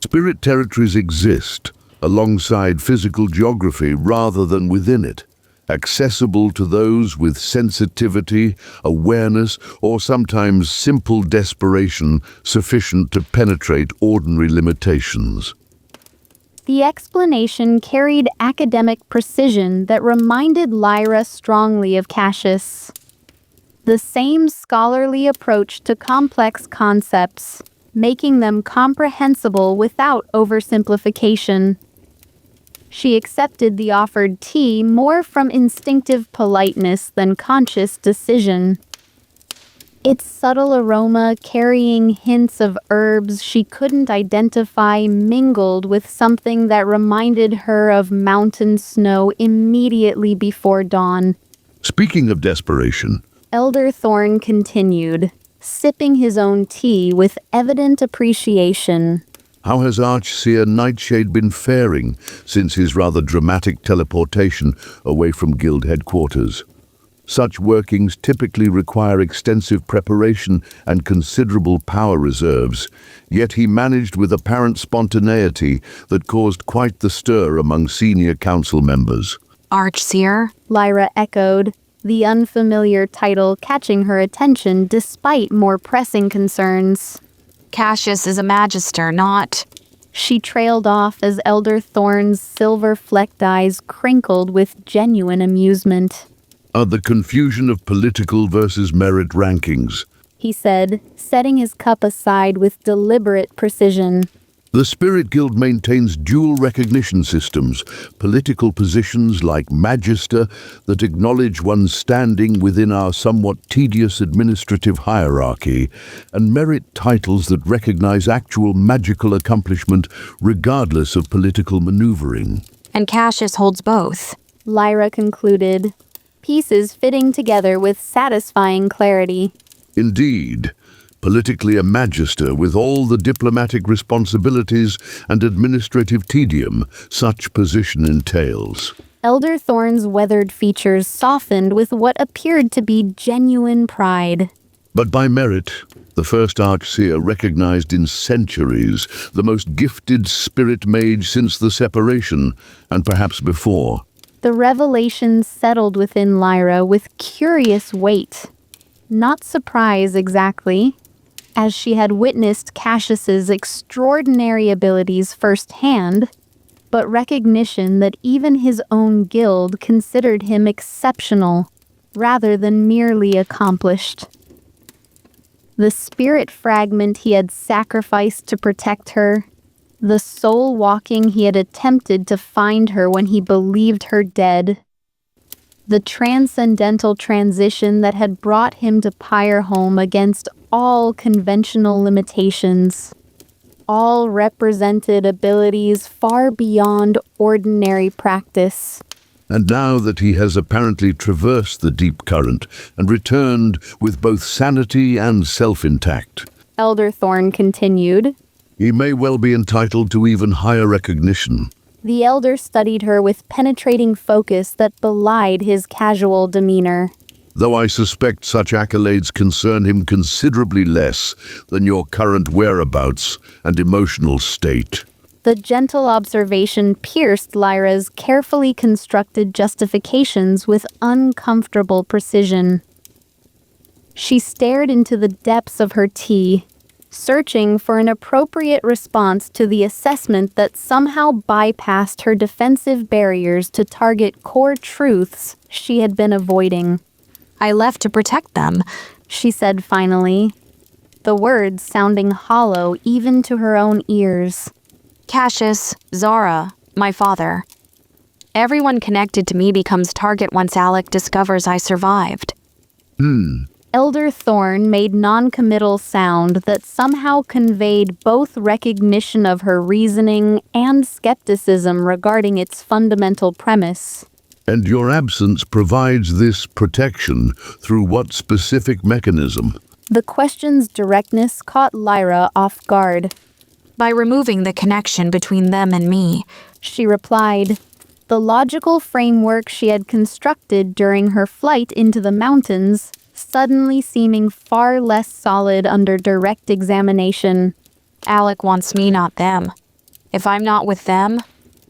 Speaker 7: Spirit territories exist alongside physical geography rather than within it. Accessible to those with sensitivity, awareness, or sometimes simple desperation sufficient to penetrate ordinary limitations.
Speaker 1: The explanation carried academic precision that reminded Lyra strongly of Cassius. The same scholarly approach to complex concepts, making them comprehensible without oversimplification. She accepted the offered tea more from instinctive politeness than conscious decision. Its subtle aroma, carrying hints of herbs she couldn't identify, mingled with something that reminded her of mountain snow immediately before dawn.
Speaker 7: Speaking of desperation,
Speaker 1: Elder Thorn continued, sipping his own tea with evident appreciation.
Speaker 7: how has Archseer Nightshade been faring since his rather dramatic teleportation away from Guild headquarters? Such workings typically require extensive preparation and considerable power reserves, yet he managed with apparent spontaneity that caused quite the stir among senior council members.
Speaker 4: Archseer?
Speaker 1: Lyra echoed, the unfamiliar title catching her attention despite more pressing concerns.
Speaker 4: Cassius is a magister, not...
Speaker 1: She trailed off as Elder Thorn's silver-flecked eyes crinkled with genuine amusement.
Speaker 7: The confusion of political versus merit rankings.
Speaker 1: He said, setting his cup aside with deliberate precision.
Speaker 7: The Spirit Guild maintains dual recognition systems, political positions like Magister that acknowledge one's standing within our somewhat tedious administrative hierarchy, and merit titles that recognize actual magical accomplishment regardless of political maneuvering.
Speaker 4: And Cassius holds both.
Speaker 1: Lyra concluded, pieces fitting together with satisfying clarity.
Speaker 7: Indeed, politically a magister with all the diplomatic responsibilities and administrative tedium such position entails.
Speaker 1: Elder Thorn's weathered features softened with what appeared to be genuine pride.
Speaker 7: But by merit, the first Archseer recognized in centuries, the most gifted spirit mage since the separation, and perhaps before.
Speaker 1: The revelation settled within Lyra with curious weight. Not surprise exactly, as she had witnessed Cassius's extraordinary abilities firsthand, but recognition that even his own guild considered him exceptional, rather than merely accomplished. The spirit fragment he had sacrificed to protect her, the soul walking he had attempted to find her when he believed her dead, the transcendental transition that had brought him to Pyreholm against all conventional limitations, all represented abilities far beyond ordinary practice.
Speaker 7: And now that he has apparently traversed the deep current and returned with both sanity and self intact,
Speaker 1: Elder Thorn continued,
Speaker 7: he may well be entitled to even higher recognition.
Speaker 1: The elder studied her with penetrating focus that belied his casual demeanor.
Speaker 7: Though I suspect such accolades concern him considerably less than your current whereabouts and emotional state.
Speaker 1: The gentle observation pierced Lyra's carefully constructed justifications with uncomfortable precision. She stared into the depths of her tea, searching for an appropriate response to the assessment that somehow bypassed her defensive barriers to target core truths she had been avoiding.
Speaker 4: I left to protect them,
Speaker 1: she said finally, the words sounding hollow even to her own ears.
Speaker 4: Cassius, Zara, my father. Everyone connected to me becomes target once Alek discovers I survived.
Speaker 1: Elder Thorn made non-committal sound that somehow conveyed both recognition of her reasoning and skepticism regarding its fundamental premise.
Speaker 7: And your absence provides this protection through what specific mechanism?
Speaker 1: The question's directness caught Lyra off guard.
Speaker 4: By removing the connection between them and me,
Speaker 1: She replied, the logical framework she had constructed during her flight into the mountains suddenly seeming far less solid under direct examination.
Speaker 4: Alek wants me, not them. If I'm not with them,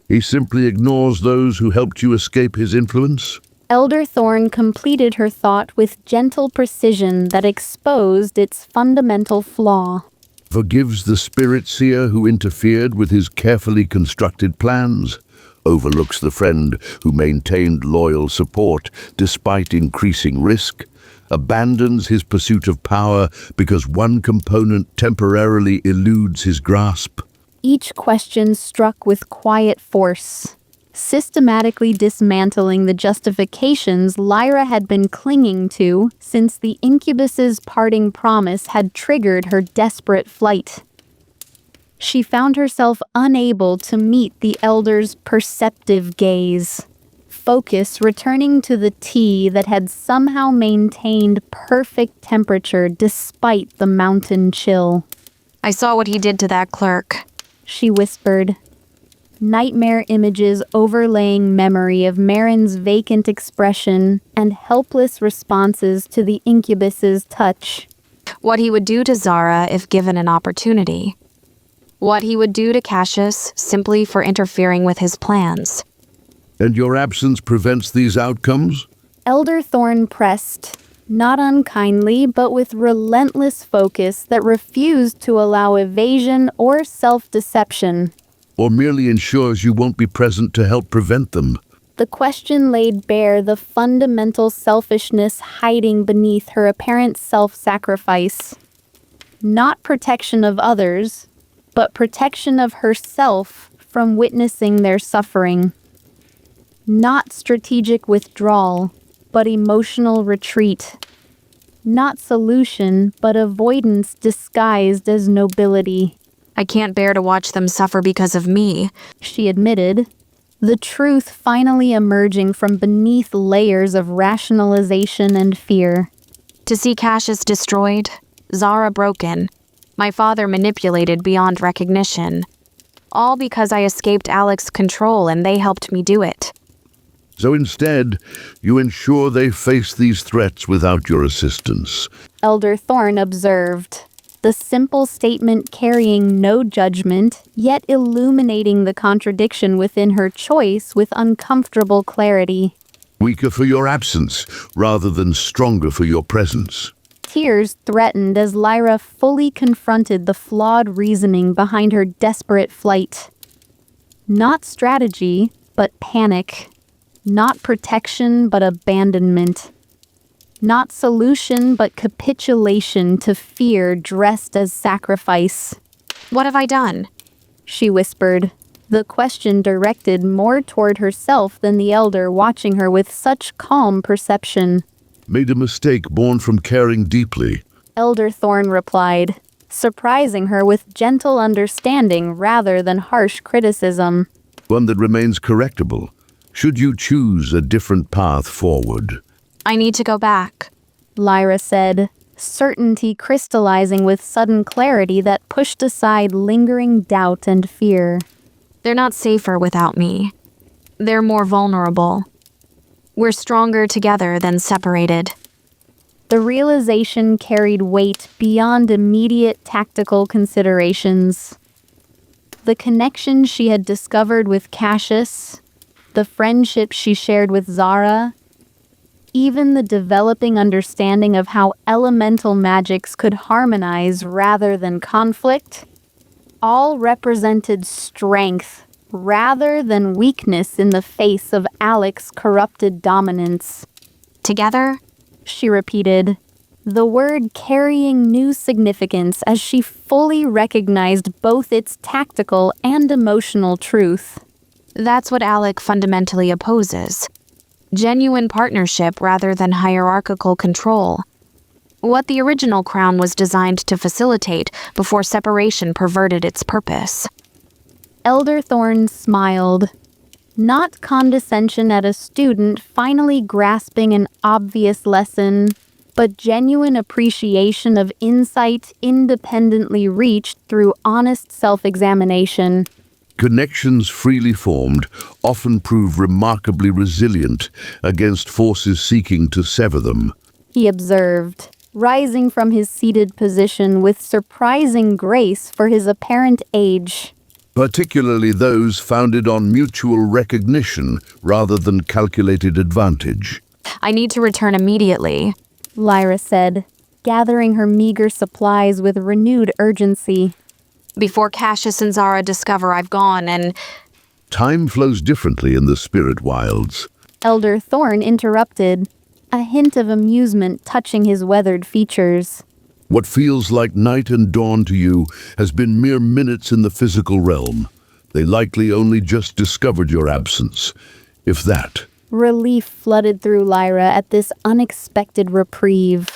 Speaker 7: He simply ignores those who helped you escape his influence?
Speaker 1: Elder Thorn completed her thought with gentle precision that exposed its fundamental flaw.
Speaker 7: Forgives the spirit seer who interfered with his carefully constructed plans? Overlooks the friend who maintained loyal support despite increasing risk? Abandons his pursuit of power because one component temporarily eludes his grasp?
Speaker 1: Each question struck with quiet force, systematically dismantling the justifications Lyra had been clinging to since the incubus's parting promise had triggered her desperate flight. She found herself unable to meet the elder's perceptive gaze, focus returning to the tea that had somehow maintained perfect temperature despite the mountain chill.
Speaker 4: I saw what he did to that clerk.
Speaker 1: She whispered, nightmare images overlaying memory of Marin's vacant expression and helpless responses to the incubus's touch.
Speaker 4: What he would do to Zara if given an opportunity. What he would do to Cassius simply for interfering with his plans.
Speaker 7: And your absence prevents these outcomes?
Speaker 1: Elder Thorn pressed, not unkindly, but with relentless focus that refused to allow evasion or self-deception.
Speaker 7: Or merely ensures you won't be present to help prevent them?
Speaker 1: The question laid bare the fundamental selfishness hiding beneath her apparent self-sacrifice. Not protection of others, but protection of herself from witnessing their suffering. Not strategic withdrawal, but emotional retreat. Not solution, but avoidance disguised as nobility.
Speaker 4: I can't bear to watch them suffer because of me,
Speaker 1: She admitted. the truth finally emerging from beneath layers of rationalization and fear.
Speaker 4: To see Cassius destroyed, Zara broken, my father manipulated beyond recognition. All because I escaped Alek's control and they helped me do it.
Speaker 7: So instead, you ensure they face these threats without your assistance.
Speaker 1: Elder Thorn observed, the simple statement carrying no judgment, yet illuminating the contradiction within her choice with uncomfortable clarity.
Speaker 7: Weaker for your absence, rather than stronger for your presence.
Speaker 1: Tears threatened as Lyra fully confronted the flawed reasoning behind her desperate flight. Not strategy, but panic. Not protection, but abandonment. Not solution, but capitulation to fear dressed as sacrifice.
Speaker 4: What have I done?
Speaker 1: She whispered, the question directed more toward herself than the elder watching her with such calm perception.
Speaker 7: Made a mistake born from caring deeply.
Speaker 1: Elder Thorn replied, surprising her with gentle understanding rather than harsh criticism.
Speaker 7: One that remains correctable, should you choose a different path forward.
Speaker 4: I need to go back,
Speaker 1: Lyra said, certainty crystallizing with sudden clarity that pushed aside lingering doubt and fear.
Speaker 4: They're not safer without me. They're more vulnerable. We're stronger together than separated.
Speaker 1: The realization carried weight beyond immediate tactical considerations. The connection she had discovered with Cassius, the friendship she shared with Zara, even the developing understanding of how elemental magics could harmonize rather than conflict, all represented strength rather than weakness in the face of Alek's corrupted dominance.
Speaker 4: Together?
Speaker 1: She repeated, the word carrying new significance as she fully recognized both its tactical and emotional truth.
Speaker 4: That's what Alek fundamentally opposes. Genuine partnership rather than hierarchical control. What the original crown was designed to facilitate before separation perverted its purpose.
Speaker 1: Elder Thorn smiled. Not condescension at a student finally grasping an obvious lesson, but genuine appreciation of insight independently reached through honest self-examination.
Speaker 7: Connections freely formed often prove remarkably resilient against forces seeking to sever them.
Speaker 1: He observed, rising from his seated position with surprising grace for his apparent age.
Speaker 7: Particularly those founded on mutual recognition rather than calculated advantage.
Speaker 4: I need to return immediately,
Speaker 1: Lyra said, gathering her meager supplies with renewed urgency.
Speaker 4: Before Cassius and Zara discover I've gone and...
Speaker 7: Time flows differently in the spirit wilds.
Speaker 1: Elder Thorn interrupted, a hint of amusement touching his weathered features.
Speaker 7: What feels like night and dawn to you has been mere minutes in the physical realm. They likely only just discovered your absence, if that.
Speaker 1: Relief flooded through Lyra at this unexpected reprieve.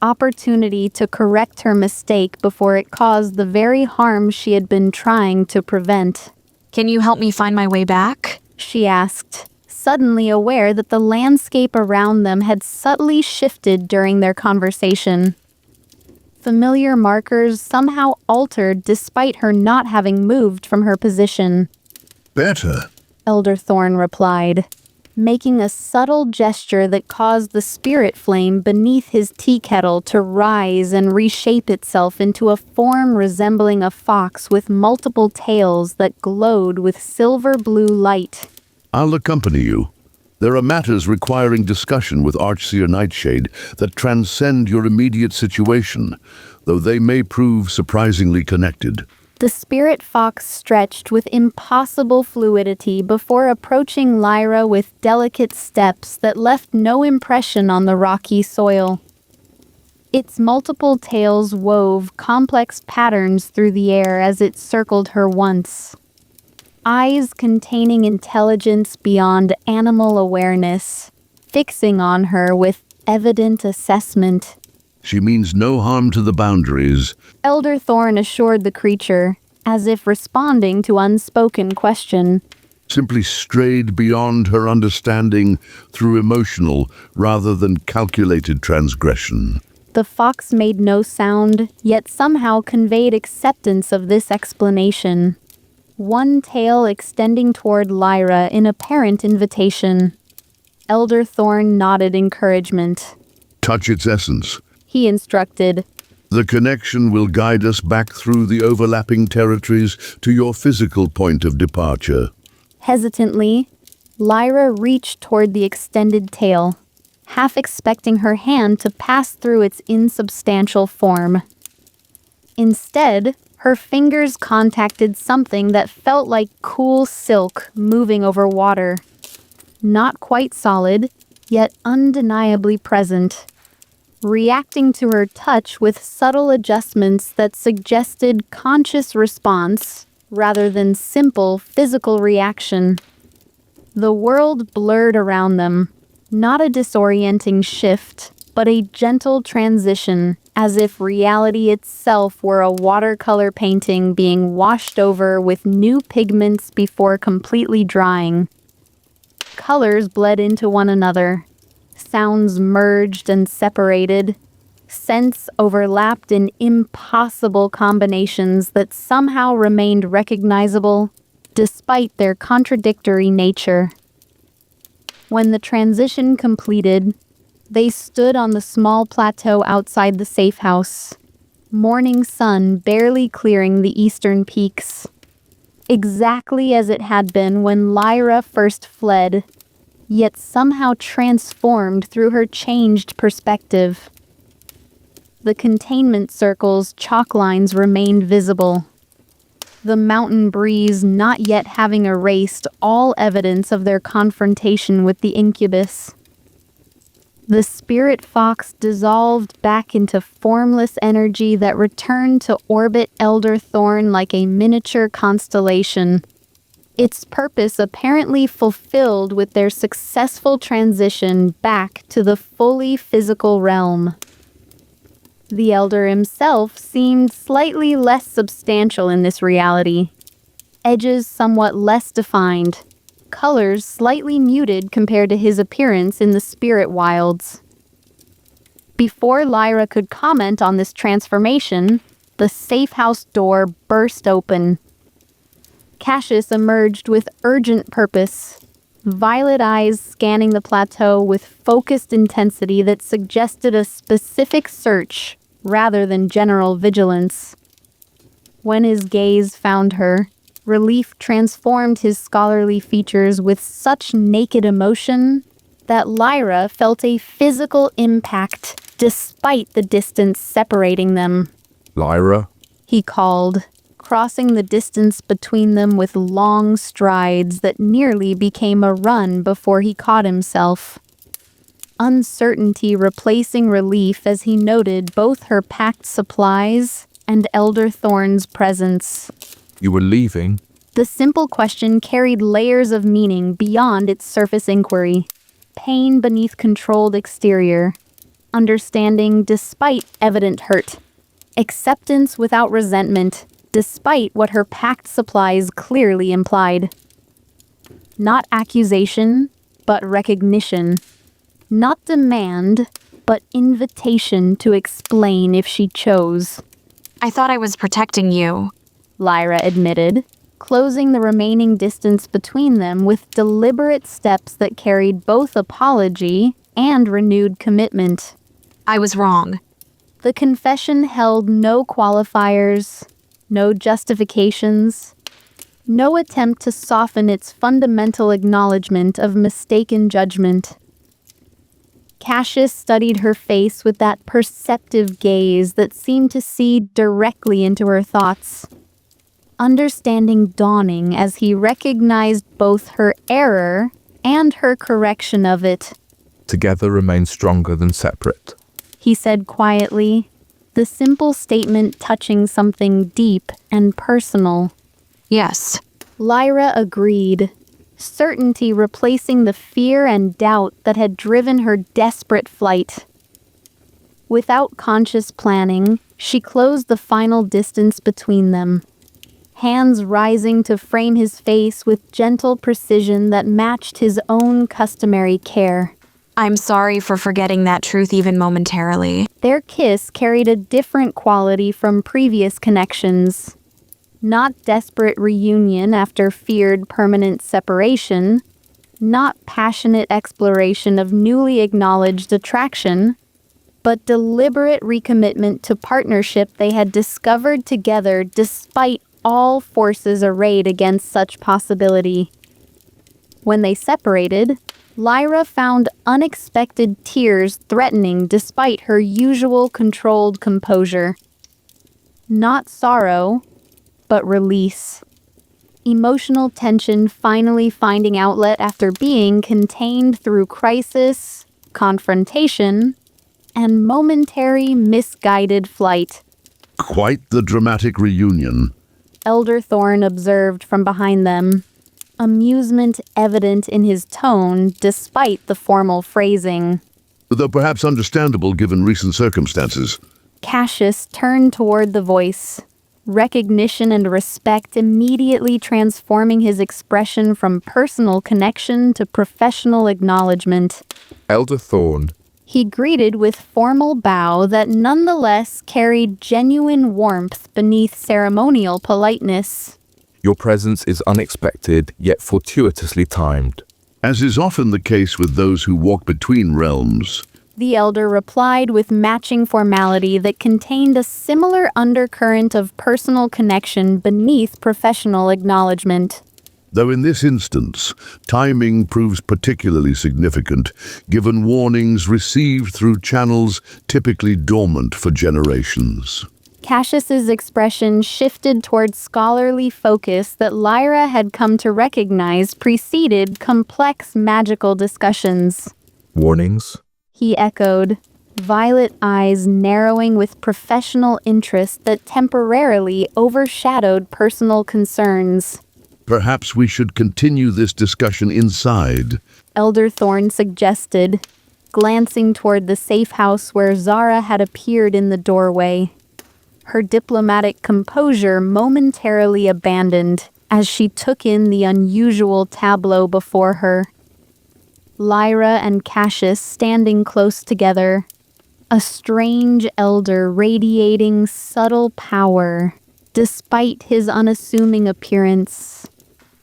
Speaker 1: Opportunity to correct her mistake before it caused the very harm she had been trying to prevent.
Speaker 4: Can you help me find my way back?
Speaker 1: She asked, suddenly aware that the landscape around them had subtly shifted during their conversation. Familiar markers somehow altered despite her not having moved from her position.
Speaker 7: Better,
Speaker 1: Elder Thorn replied, making a subtle gesture that caused the spirit flame beneath his tea kettle to rise and reshape itself into a form resembling a fox with multiple tails that glowed with silver blue light.
Speaker 7: I'll accompany you. There are matters requiring discussion with Archseer Nightshade that transcend your immediate situation, though they may prove surprisingly connected.
Speaker 1: The spirit fox stretched with impossible fluidity before approaching Lyra with delicate steps that left no impression on the rocky soil. Its multiple tails wove complex patterns through the air as it circled her once. Eyes containing intelligence beyond animal awareness, fixing on her with evident assessment.
Speaker 7: She means no harm to the boundaries.
Speaker 1: Elder Thorn assured the creature, as if responding to unspoken question.
Speaker 7: simply strayed beyond her understanding through emotional rather than calculated transgression.
Speaker 1: The fox made no sound, yet somehow conveyed acceptance of this explanation. One tail extending toward Lyra in apparent invitation. Elder Thorn nodded encouragement.
Speaker 7: Touch its essence.
Speaker 1: He instructed.
Speaker 7: The connection will guide us back through the overlapping territories to your physical point of departure.
Speaker 1: Hesitantly, Lyra reached toward the extended tail, half expecting her hand to pass through its insubstantial form. Instead, her fingers contacted something that felt like cool silk moving over water. Not quite solid, yet undeniably present. Reacting to her touch with subtle adjustments that suggested conscious response rather than simple physical reaction. The world blurred around them, not a disorienting shift, but a gentle transition, as if reality itself were a watercolor painting being washed over with new pigments before completely drying. Colors bled into one another. Sounds merged and separated. Scents overlapped in impossible combinations that somehow remained recognizable, despite their contradictory nature. When the transition completed, they stood on the small plateau outside the safe house, morning sun barely clearing the eastern peaks. Exactly as it had been when Lyra first fled, yet somehow transformed through her changed perspective. The containment circle's chalk lines remained visible, the mountain breeze not yet having erased all evidence of their confrontation with the incubus. The spirit fox dissolved back into formless energy that returned to orbit Elder Thorn like a miniature constellation, its purpose apparently fulfilled with their successful transition back to the fully physical realm. The Elder himself seemed slightly less substantial in this reality, edges somewhat less defined, colors slightly muted compared to his appearance in the spirit wilds. Before Lyra could comment on this transformation, the safe house door burst open. Cassius emerged with urgent purpose, violet eyes scanning the plateau with focused intensity that suggested a specific search rather than general vigilance. When his gaze found her, relief transformed his scholarly features with such naked emotion that Lyra felt a physical impact despite the distance separating them.
Speaker 2: Lyra?
Speaker 1: He called, crossing the distance between them with long strides that nearly became a run before he caught himself. Uncertainty replacing relief as he noted both her packed supplies and Elder Thorn's presence.
Speaker 2: You were leaving?
Speaker 1: The simple question carried layers of meaning beyond its surface inquiry. Pain beneath controlled exterior. Understanding despite evident hurt. Acceptance without resentment, despite what her packed supplies clearly implied. Not accusation, but recognition. Not demand, but invitation to explain if she chose.
Speaker 4: I thought I was protecting you,
Speaker 1: Lyra admitted, closing the remaining distance between them with deliberate steps that carried both apology and renewed commitment.
Speaker 4: I was wrong.
Speaker 1: The confession held no qualifiers, no justifications, no attempt to soften its fundamental acknowledgement of mistaken judgment. Cassius studied her face with that perceptive gaze that seemed to see directly into her thoughts. Understanding dawning as he recognized both her error and her correction of it.
Speaker 2: Together remain stronger than separate,
Speaker 1: He said quietly, the simple statement touching something deep and personal.
Speaker 4: Yes.
Speaker 1: Lyra agreed, certainty replacing the fear and doubt that had driven her desperate flight. Without conscious planning, she closed the final distance between them. hands rising to frame his face with gentle precision that matched his own customary care.
Speaker 4: I'm sorry for forgetting that truth even momentarily.
Speaker 1: Their kiss carried a different quality from previous connections. Not desperate reunion after feared permanent separation, not passionate exploration of newly acknowledged attraction, but deliberate recommitment to partnership they had discovered together despite all forces arrayed against such possibility. When they separated, Lyra found unexpected tears threatening despite her usual controlled composure. Not sorrow, but release. Emotional tension finally finding outlet after being contained through crisis, confrontation, and momentary misguided flight.
Speaker 7: Quite the dramatic reunion.
Speaker 1: Elderthorn observed from behind them, amusement evident in his tone despite the formal phrasing.
Speaker 7: Though perhaps understandable given recent circumstances.
Speaker 1: Cassius turned toward the voice, recognition and respect immediately transforming his expression from personal connection to professional acknowledgement.
Speaker 2: Elder Thorn,
Speaker 1: He greeted with formal bow that nonetheless carried genuine warmth beneath ceremonial politeness.
Speaker 2: your presence is unexpected yet fortuitously timed.
Speaker 7: As is often the case with those who walk between realms.
Speaker 1: The elder replied with matching formality that contained a similar undercurrent of personal connection beneath professional acknowledgement.
Speaker 7: Though in this instance, timing proves particularly significant, given warnings received through channels typically dormant for generations.
Speaker 1: Cassius's expression shifted toward scholarly focus that Lyra had come to recognize preceded complex magical discussions.
Speaker 2: Warnings?
Speaker 1: He echoed, violet eyes narrowing with professional interest that temporarily overshadowed personal concerns.
Speaker 7: Perhaps we should continue this discussion inside.
Speaker 1: Elder Thorn suggested, glancing toward the safe house where Zara had appeared in the doorway. Her diplomatic composure momentarily abandoned as she took in the unusual tableau before her. Lyra and Cassius standing close together, a strange elder radiating subtle power, despite his unassuming appearance.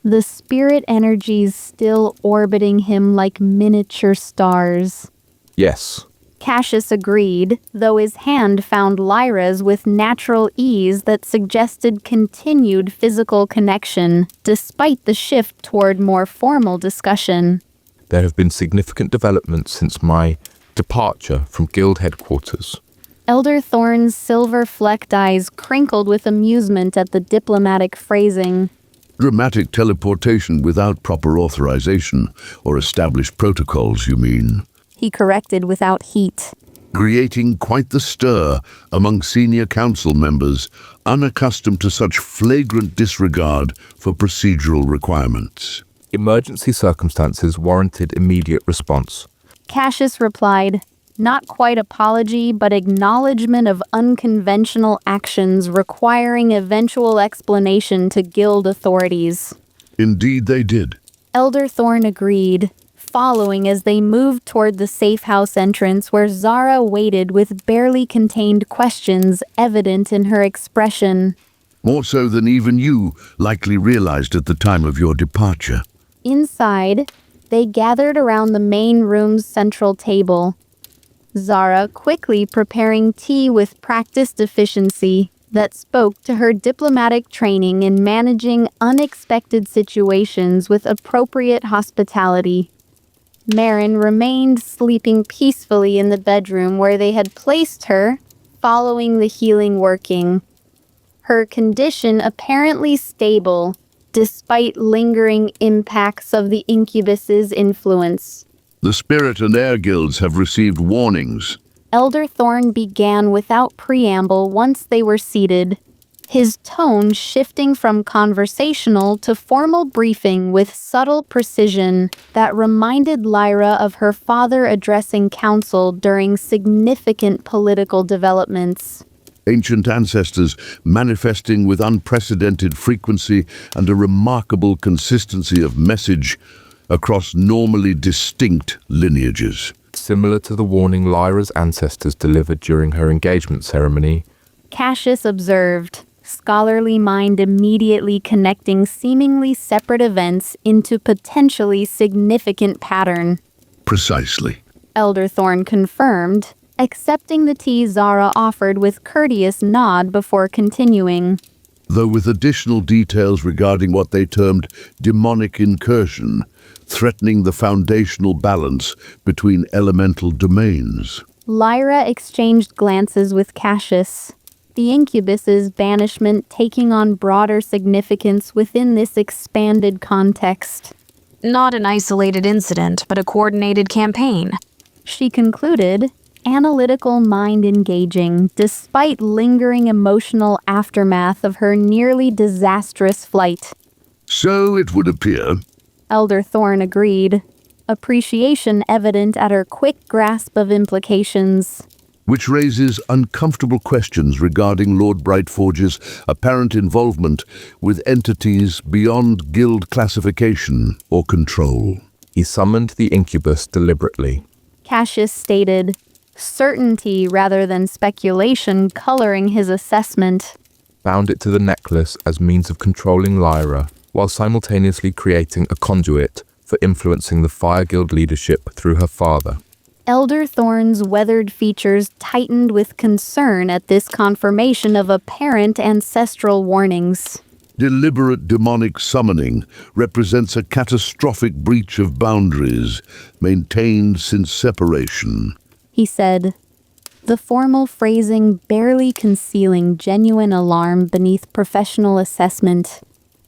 Speaker 1: The spirit energies still orbiting him like miniature stars.
Speaker 2: Yes.
Speaker 1: Cassius agreed, though his hand found Lyra's with natural ease that suggested continued physical connection, despite the shift toward more formal discussion.
Speaker 2: There have been significant developments since my departure from guild headquarters.
Speaker 1: Elder Thorn's silver-flecked eyes crinkled with amusement at the diplomatic phrasing.
Speaker 7: Dramatic teleportation without proper authorization or established protocols, you mean?
Speaker 1: He corrected without heat.
Speaker 7: Creating quite the stir among senior council members unaccustomed to such flagrant disregard for procedural requirements.
Speaker 2: Emergency circumstances warranted immediate response.
Speaker 1: Cassius replied, not quite apology, but acknowledgement of unconventional actions requiring eventual explanation to guild authorities.
Speaker 7: Indeed they did.
Speaker 1: Elder Thorn agreed, following as they moved toward the safe house entrance where Zara waited with barely contained questions evident in her expression.
Speaker 7: More so than even you likely realized at the time of your departure.
Speaker 1: Inside, they gathered around the main room's central table. Zara quickly preparing tea with practiced efficiency that spoke to her diplomatic training in managing unexpected situations with appropriate hospitality. Marin remained sleeping peacefully in the bedroom where they had placed her, following the healing working. Her condition apparently stable, despite lingering impacts of the incubus's influence.
Speaker 7: The spirit and air guilds have received warnings.
Speaker 1: Elder Thorn began without preamble once they were seated, his tone shifting from conversational to formal briefing with subtle precision that reminded Lyra of her father addressing council during significant political developments.
Speaker 7: ancient ancestors manifesting with unprecedented frequency and a remarkable consistency of message across normally distinct lineages.
Speaker 2: Similar to the warning Lyra's ancestors delivered during her engagement ceremony,
Speaker 1: Cassius observed, scholarly mind immediately connecting seemingly separate events into potentially significant pattern.
Speaker 7: Precisely.
Speaker 1: Elder Thorn confirmed, accepting the tea Zara offered with courteous nod before continuing.
Speaker 7: Though with additional details regarding what they termed demonic incursion, threatening the foundational balance between elemental domains.
Speaker 1: Lyra exchanged glances with Cassius, the incubus's banishment taking on broader significance within this expanded context.
Speaker 4: Not an isolated incident, but a coordinated campaign.
Speaker 1: She concluded, analytical mind engaging, despite lingering emotional aftermath of her nearly disastrous flight.
Speaker 7: So it would appear.
Speaker 1: Elder Thorn agreed, appreciation evident at her quick grasp of implications.
Speaker 7: Which raises uncomfortable questions regarding Lord Brightforge's apparent involvement with entities beyond guild classification or control.
Speaker 2: he summoned the incubus deliberately.
Speaker 1: Cassius stated, certainty rather than speculation coloring his assessment.
Speaker 2: Bound it to the necklace as means of controlling Lyra, while simultaneously creating a conduit for influencing the Fire Guild leadership through her father.
Speaker 1: Elder Thorn's weathered features tightened with concern at this confirmation of apparent ancestral warnings.
Speaker 7: Deliberate demonic summoning represents a catastrophic breach of boundaries maintained since separation,
Speaker 1: He said, the formal phrasing barely concealing genuine alarm beneath professional assessment.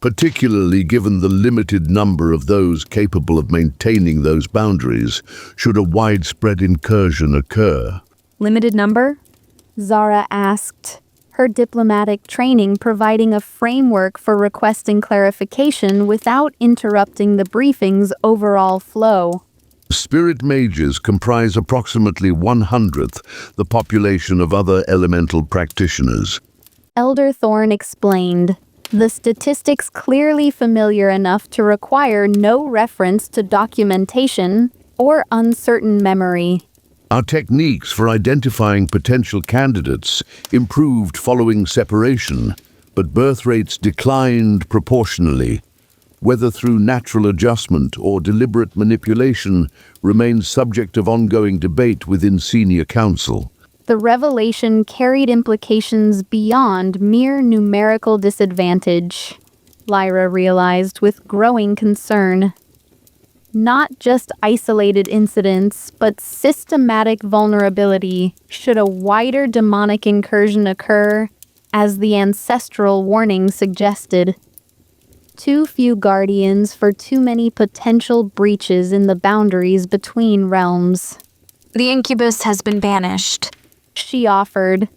Speaker 7: particularly given the limited number of those capable of maintaining those boundaries should a widespread incursion occur.
Speaker 3: Limited number?
Speaker 1: Zara asked, her diplomatic training providing a framework for requesting clarification without interrupting the briefing's overall flow.
Speaker 7: Spirit mages comprise approximately 1/100th the population of other elemental practitioners.
Speaker 1: Elder Thorn explained, the statistics clearly familiar enough to require no reference to documentation or uncertain memory.
Speaker 7: Our techniques for identifying potential candidates improved following separation, but birth rates declined proportionally. Whether through natural adjustment or deliberate manipulation remains subject of ongoing debate within senior council.
Speaker 1: The revelation carried implications beyond mere numerical disadvantage, Lyra realized with growing concern. Not just isolated incidents, but systematic vulnerability should a wider demonic incursion occur, as the ancestral warning suggested. Too few guardians for too many potential breaches in the boundaries between realms.
Speaker 4: The incubus has been banished.
Speaker 1: She offered,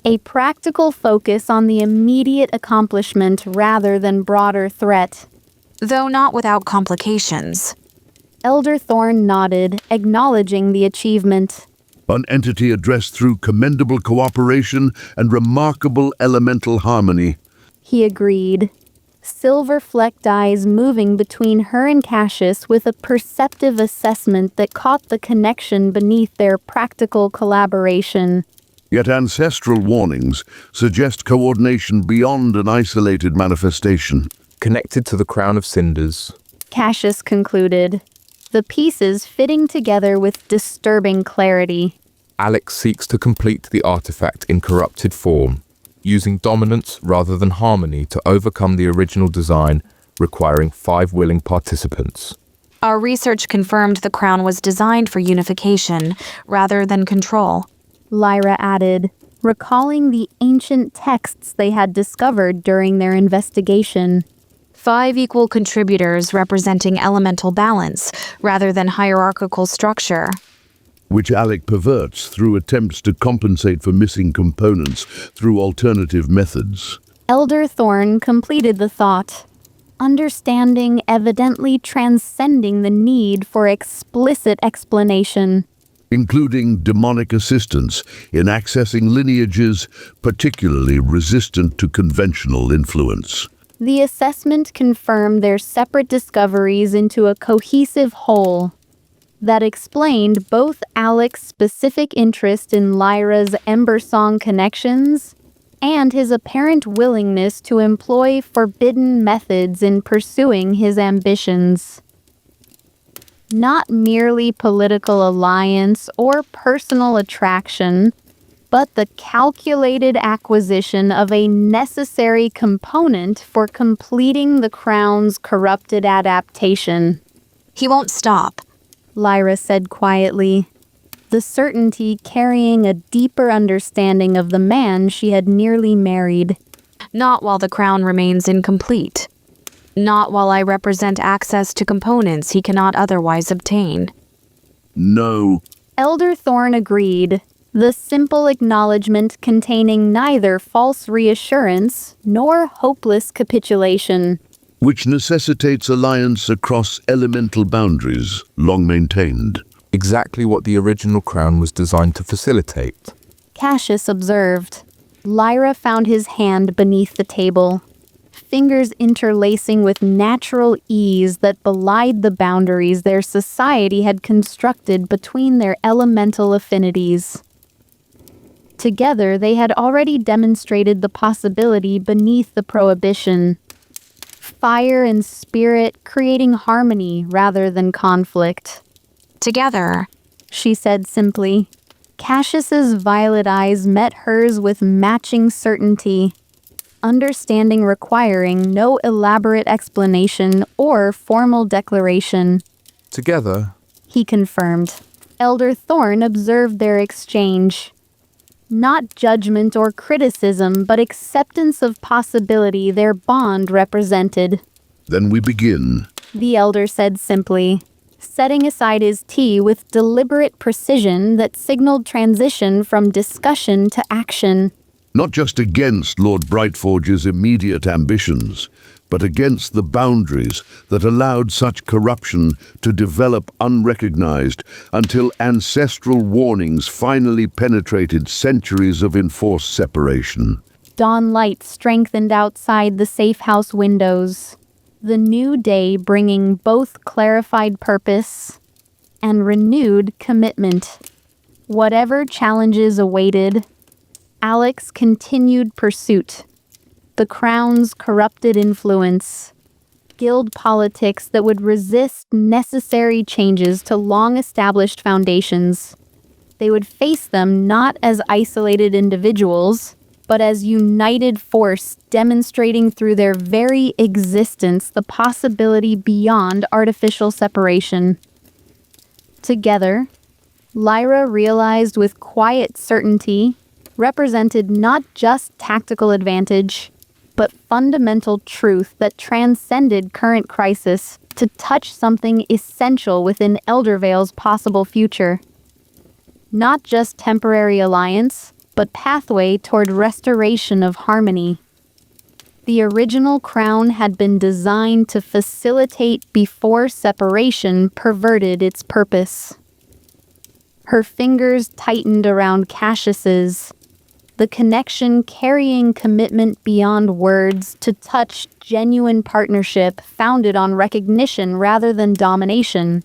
Speaker 1: a practical focus on the immediate accomplishment rather than broader threat.
Speaker 4: Though not without complications.
Speaker 1: Elder Thorn nodded, acknowledging the achievement.
Speaker 7: An entity addressed through commendable cooperation and remarkable elemental harmony.
Speaker 1: He agreed, silver-flecked eyes moving between her and Cassius with a perceptive assessment that caught the connection beneath their practical collaboration.
Speaker 7: Yet ancestral warnings suggest coordination beyond an isolated manifestation.
Speaker 2: Connected to the Crown of Cinders,
Speaker 1: Cassius concluded, the pieces fitting together with disturbing clarity.
Speaker 2: Alek seeks to complete the artifact in corrupted form, using dominance rather than harmony to overcome the original design, requiring 5 willing participants.
Speaker 4: Our research confirmed the crown was designed for unification rather than control.
Speaker 1: Lyra added, recalling the ancient texts they had discovered during their investigation.
Speaker 4: 5 equal contributors representing elemental balance rather than hierarchical structure.
Speaker 7: Which Alek perverts through attempts to compensate for missing components through alternative methods.
Speaker 1: Elder Thorn completed the thought, understanding evidently transcending the need for explicit explanation.
Speaker 7: including demonic assistance in accessing lineages particularly resistant to conventional influence.
Speaker 1: The assessment confirmed their separate discoveries into a cohesive whole that explained both Alek's specific interest in Lyra's Embersong connections and his apparent willingness to employ forbidden methods in pursuing his ambitions. Not merely political alliance or personal attraction, but the calculated acquisition of a necessary component for completing the Crown's corrupted adaptation.
Speaker 4: He won't stop.
Speaker 1: Lyra said quietly, the certainty carrying a deeper understanding of the man she had nearly married.
Speaker 4: Not while the crown remains incomplete. Not while I represent access to components he cannot otherwise obtain.
Speaker 7: No.
Speaker 1: Elder Thorn agreed, the simple acknowledgement containing neither false reassurance nor hopeless capitulation.
Speaker 7: Which necessitates alliance across elemental boundaries, long maintained.
Speaker 2: Exactly what the original crown was designed to facilitate.
Speaker 1: Cassius observed. Lyra found his hand beneath the table, fingers interlacing with natural ease that belied the boundaries their society had constructed between their elemental affinities. Together, they had already demonstrated the possibility beneath the prohibition. Fire and spirit creating harmony rather than conflict.
Speaker 4: Together,
Speaker 1: she said simply. Cassius's violet eyes met hers with matching certainty, understanding requiring no elaborate explanation or formal declaration.
Speaker 2: Together,
Speaker 1: he confirmed. Elder Thorn observed their exchange. Not judgment or criticism, but acceptance of possibility their bond represented.
Speaker 7: Then we begin,
Speaker 1: the elder said simply, setting aside his tea with deliberate precision that signaled transition from discussion to action.
Speaker 7: Not just against Lord Brightforge's immediate ambitions, but against the boundaries that allowed such corruption to develop unrecognized until ancestral warnings finally penetrated centuries of enforced separation.
Speaker 1: Dawn light strengthened outside the safe house windows, the new day bringing both clarified purpose and renewed commitment. Whatever challenges awaited, Alek's continued pursuit, the Crown's corrupted influence, guild politics that would resist necessary changes to long-established foundations. They would face them not as isolated individuals, but as united force demonstrating through their very existence the possibility beyond artificial separation. Together, Lyra realized with quiet certainty represented not just tactical advantage, but fundamental truth that transcended current crisis to touch something essential within Eldervale's possible future. Not just temporary alliance, but pathway toward restoration of harmony. The original crown had been designed to facilitate before separation perverted its purpose. Her fingers tightened around Cassius's, the connection carrying commitment beyond words to touch genuine partnership founded on recognition rather than domination,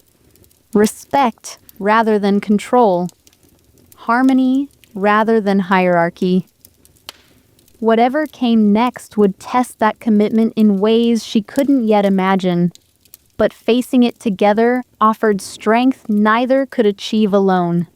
Speaker 1: respect rather than control, harmony rather than hierarchy. Whatever came next would test that commitment in ways she couldn't yet imagine, but facing it together offered strength neither could achieve alone.